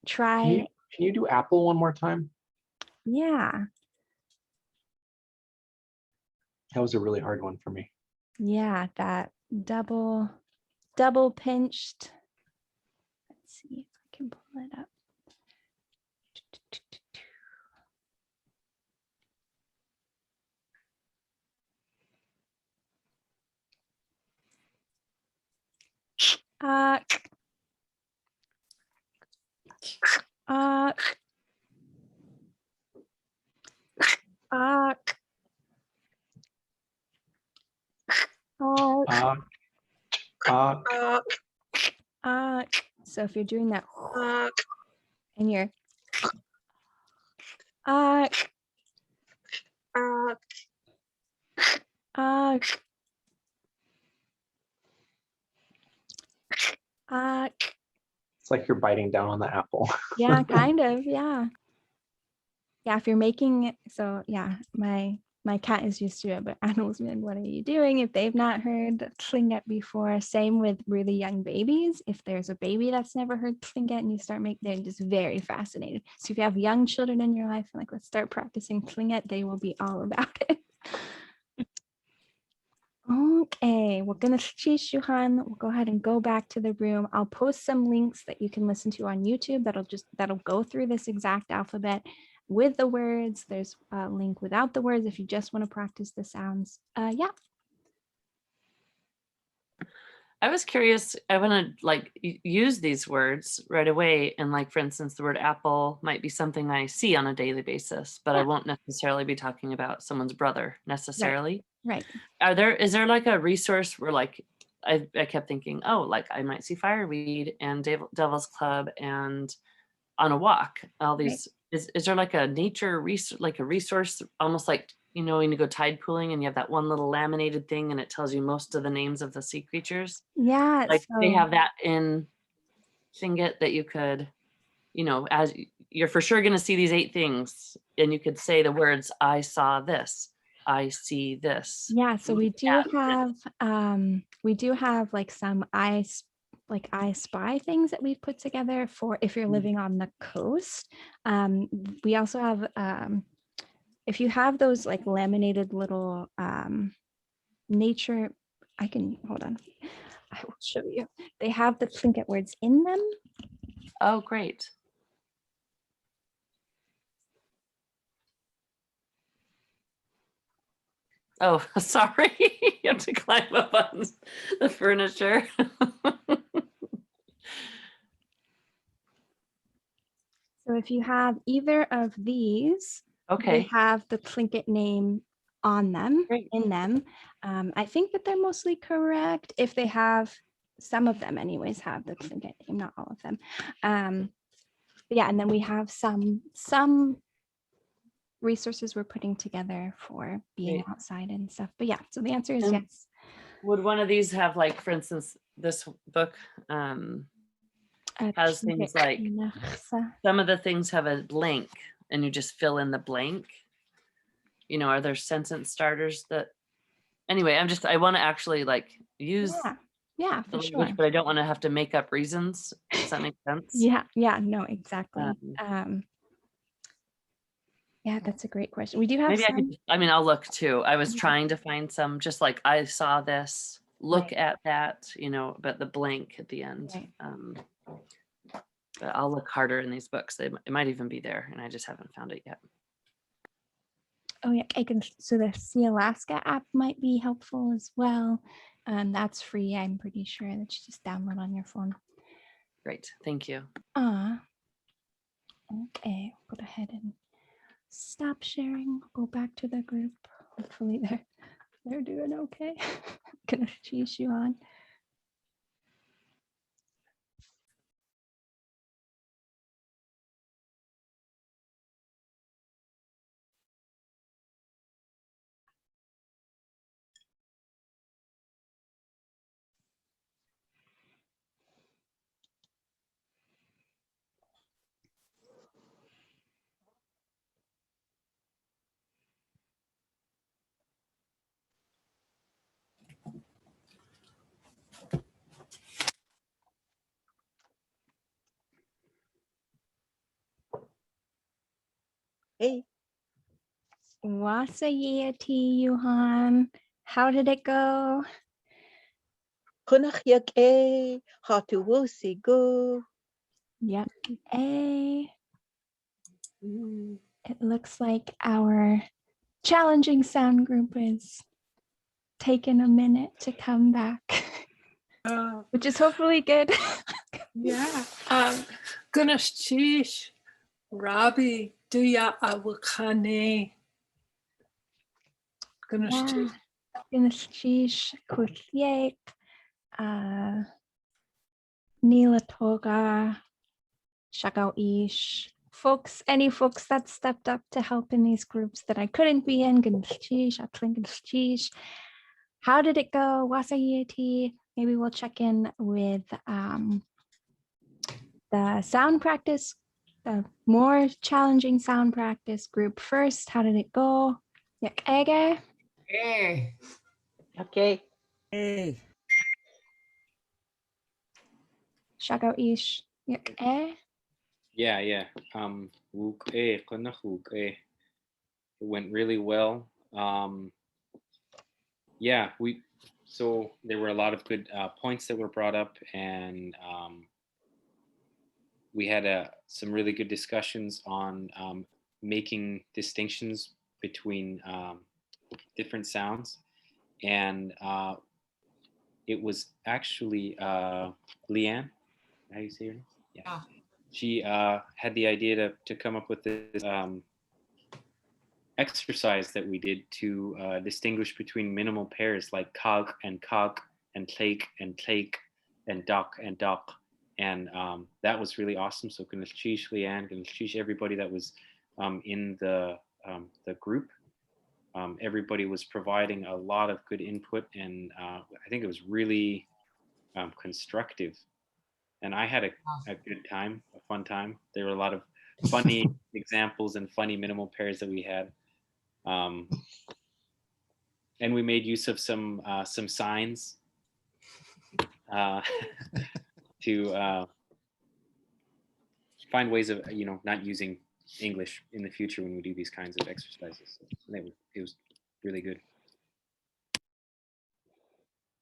try. Can you do apple one more time? Yeah, That was a really hard one for me. yeah, that double pinched. Let's see if I can pull it up. So if you're doing that and you're It's like you're biting down on the apple. yeah, kind of, yeah. Yeah, if you're making it, so yeah, my cat is used to it, but animals be like, what are you doing? If they've not heard Tlingit before, same with really young babies. If there's a baby that's never heard Tlingit and you start making, they're just very fascinated. So if you have young children in your life, like, let's start practicing Tlingit, they will be all about it. Okay, we're gonna Shuhan. We'll go ahead and go back to the room. I'll post some links that you can listen to on YouTube that'll go through this exact alphabet with the words. There's a link without the words if you just want to practice the sounds. Yeah. I was curious, I want to like use these words right away. And like, for instance, the word apple might be something I see on a daily basis, but I won't necessarily be talking about someone's brother necessarily. Right. Is there like a resource where like, I kept thinking, oh, like I might see fireweed and Devil's Club and on a walk, all these, is there like a nature resource, like a resource, almost like, you know, when you go tide pooling and you have that one little laminated thing and it tells you most of the names of the sea creatures? Yeah. Like they have that in Tlingit that you could, you know, as you're for sure going to see these 8 things and you could say the words, I saw this. I see this. Yeah, so we Look do at have like some I Spy things that we've put together for if you're living on the coast. We also have if you have those like laminated little nature, I can hold on. I will show you. They have the trinket words in them. Oh, great. Oh, sorry. You have to climb up on the furniture. So if you have either of these, they Okay. have the trinket name on them, in them. I think that they're mostly correct. If they have, some of them anyways have the trinket name, not all of them. But yeah, and then we have some resources we're putting together for being Great. outside and stuff. But yeah, so the answer is And yes. Would one of these have, like, for instance, this book has things like some of the things have a blank and you just fill in the blank. You know, are there sentence starters that anyway, I want to actually like use Yeah, the for language, sure. but I don't want to have to make up reasons. Does that make sense? Yeah, no, exactly. Yeah, that's a great question. We do have Maybe I some. could, I mean, I'll look too. I was trying to find some, just like I saw this, look at that, you know, but the blank at the end. But I'll look harder in these books. It might even be there and I just haven't found it yet. Oh yeah, so the See Alaska app might be helpful as well. That's free, I'm pretty sure, that you just download on your phone. Great, thank you. Okay, go ahead and stop sharing. Go back to the group. Hopefully they're doing okay. Gonna cheese you on. Hey. Wasayeti, Yuhan. How did it go? Kunach e hatuwosi go. Yep. A. It looks like our challenging sound group is taking a minute to come back, which is hopefully good. Yeah. Gunash Robbie, Duya Awakane. Gunash Kuthyek, Neela Toga, Shagao Ish. Any folks that stepped up to help in these groups that I couldn't be in, Gunash. How did it go? Wasayeti. Maybe we'll check in with the sound practice, the more challenging sound practice group first. How did it go? Yak ege? Okay. Hey. Shagao ish. Yak e? Yeah. It went really well. Yeah, so there were a lot of good points that were brought up, and we had some really good discussions on making distinctions between different sounds, and it was actually Leanne, how do you say her name? Yeah. She had the idea to come up with this exercise that we did to distinguish between minimal pairs like kag and tlake and duck and duck. And that was really awesome. So Ganashish, Leanne, Ganashish, everybody that was in the group, everybody was providing a lot of good input, and I think it was really constructive. And I had a good time, a fun time. There were a lot of funny examples and funny minimal pairs that we had. we made use of some signs to find ways of not using English in the future when we do these kinds of exercises. So it was really good.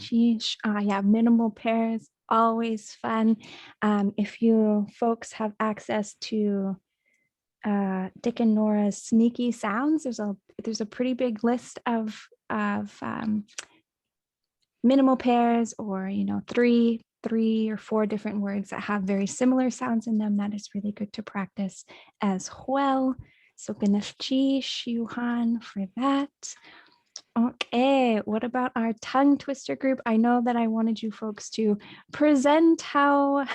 Sheesh. Yeah, minimal pairs, always fun. If you folks have access to Dick and Nora's sneaky sounds, there's a pretty big list of minimal pairs, or three or four different words that have very similar sounds in them. That is really good to practice as well. So ganafchi Yuhan for that. Okay, what about our tongue twister group? I know that I wanted you folks to present how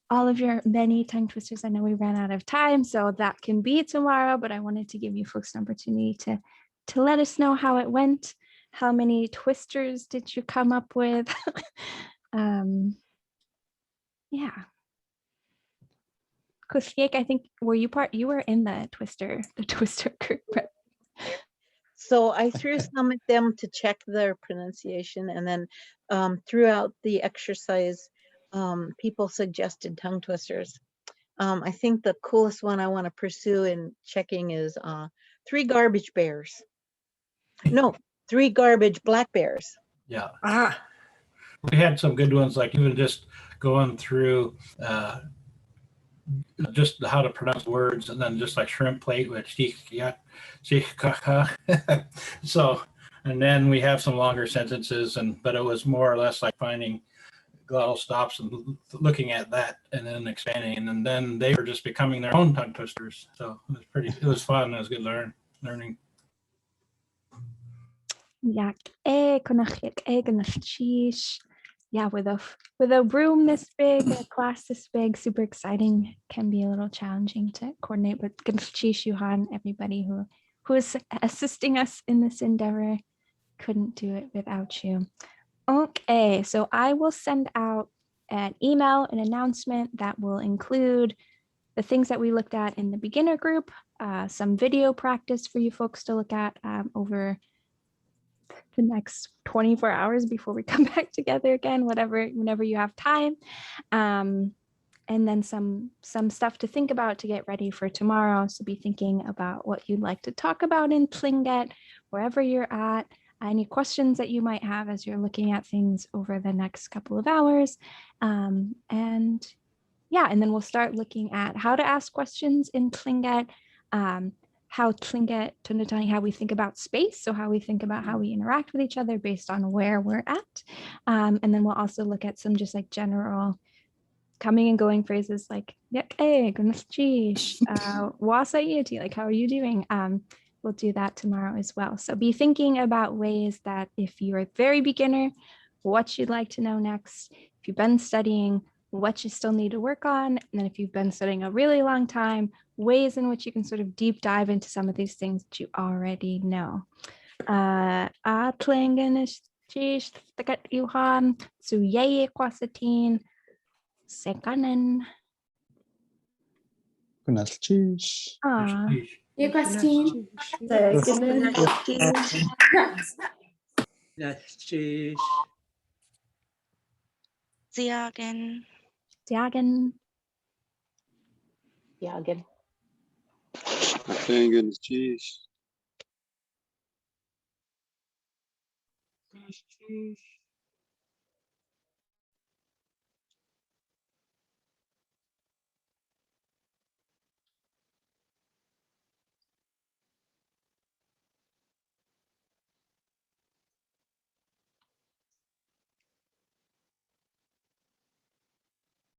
all of your many tongue twisters. I know we ran out of time, so that can be tomorrow, but I wanted to give you folks an opportunity to let us know how it went. How many twisters did you come up with? Yeah. Kusiek, I think, you were in the twister group, right? So I threw some at them to check their pronunciation, and then throughout the exercise, people suggested tongue twisters. I think the coolest one I want to pursue in checking is 3 garbage bears. No, 3 garbage black bears. Yeah. We had some good ones, like even just going through just how to pronounce words, and then just like shrimp plate with so, and then we have some longer sentences, but it was more or less like finding glottal stops and looking at that and then expanding, and then they were just becoming their own tongue twisters. So it was fun. It was good learning. Yeah, with a room this big, a class this big, super exciting. Can be a little challenging to coordinate, but Yuhan, everybody who is assisting us in this endeavor, couldn't do it without you. Okay, so I will send out an email, an announcement that will include the things that we looked at in the beginner group, some video practice for you folks to look at over the next 24 hours before we come back together again, whenever you have time. And then some stuff to think about to get ready for tomorrow. So be thinking about what you'd like to talk about in Tlingit, wherever you're at, any questions that you might have as you're looking at things over the next couple of hours. And then we'll start looking at how to ask questions in Tlingit, how Tlingit Tundatani, how we think about space, so how we think about how we interact with each other based on where we're at. And then we'll also look at some just like general coming and going phrases like wasayeti, like how are you doing? We'll do that tomorrow as well. So be thinking about ways that if you're a very beginner, what you'd like to know next. If you've been studying, what you still need to work on. And then if you've been studying a really long time, ways in which you can sort of deep dive into some of these things that you already know. Sekanen. Ziagen. Ziagen. Ziagen. Cheese.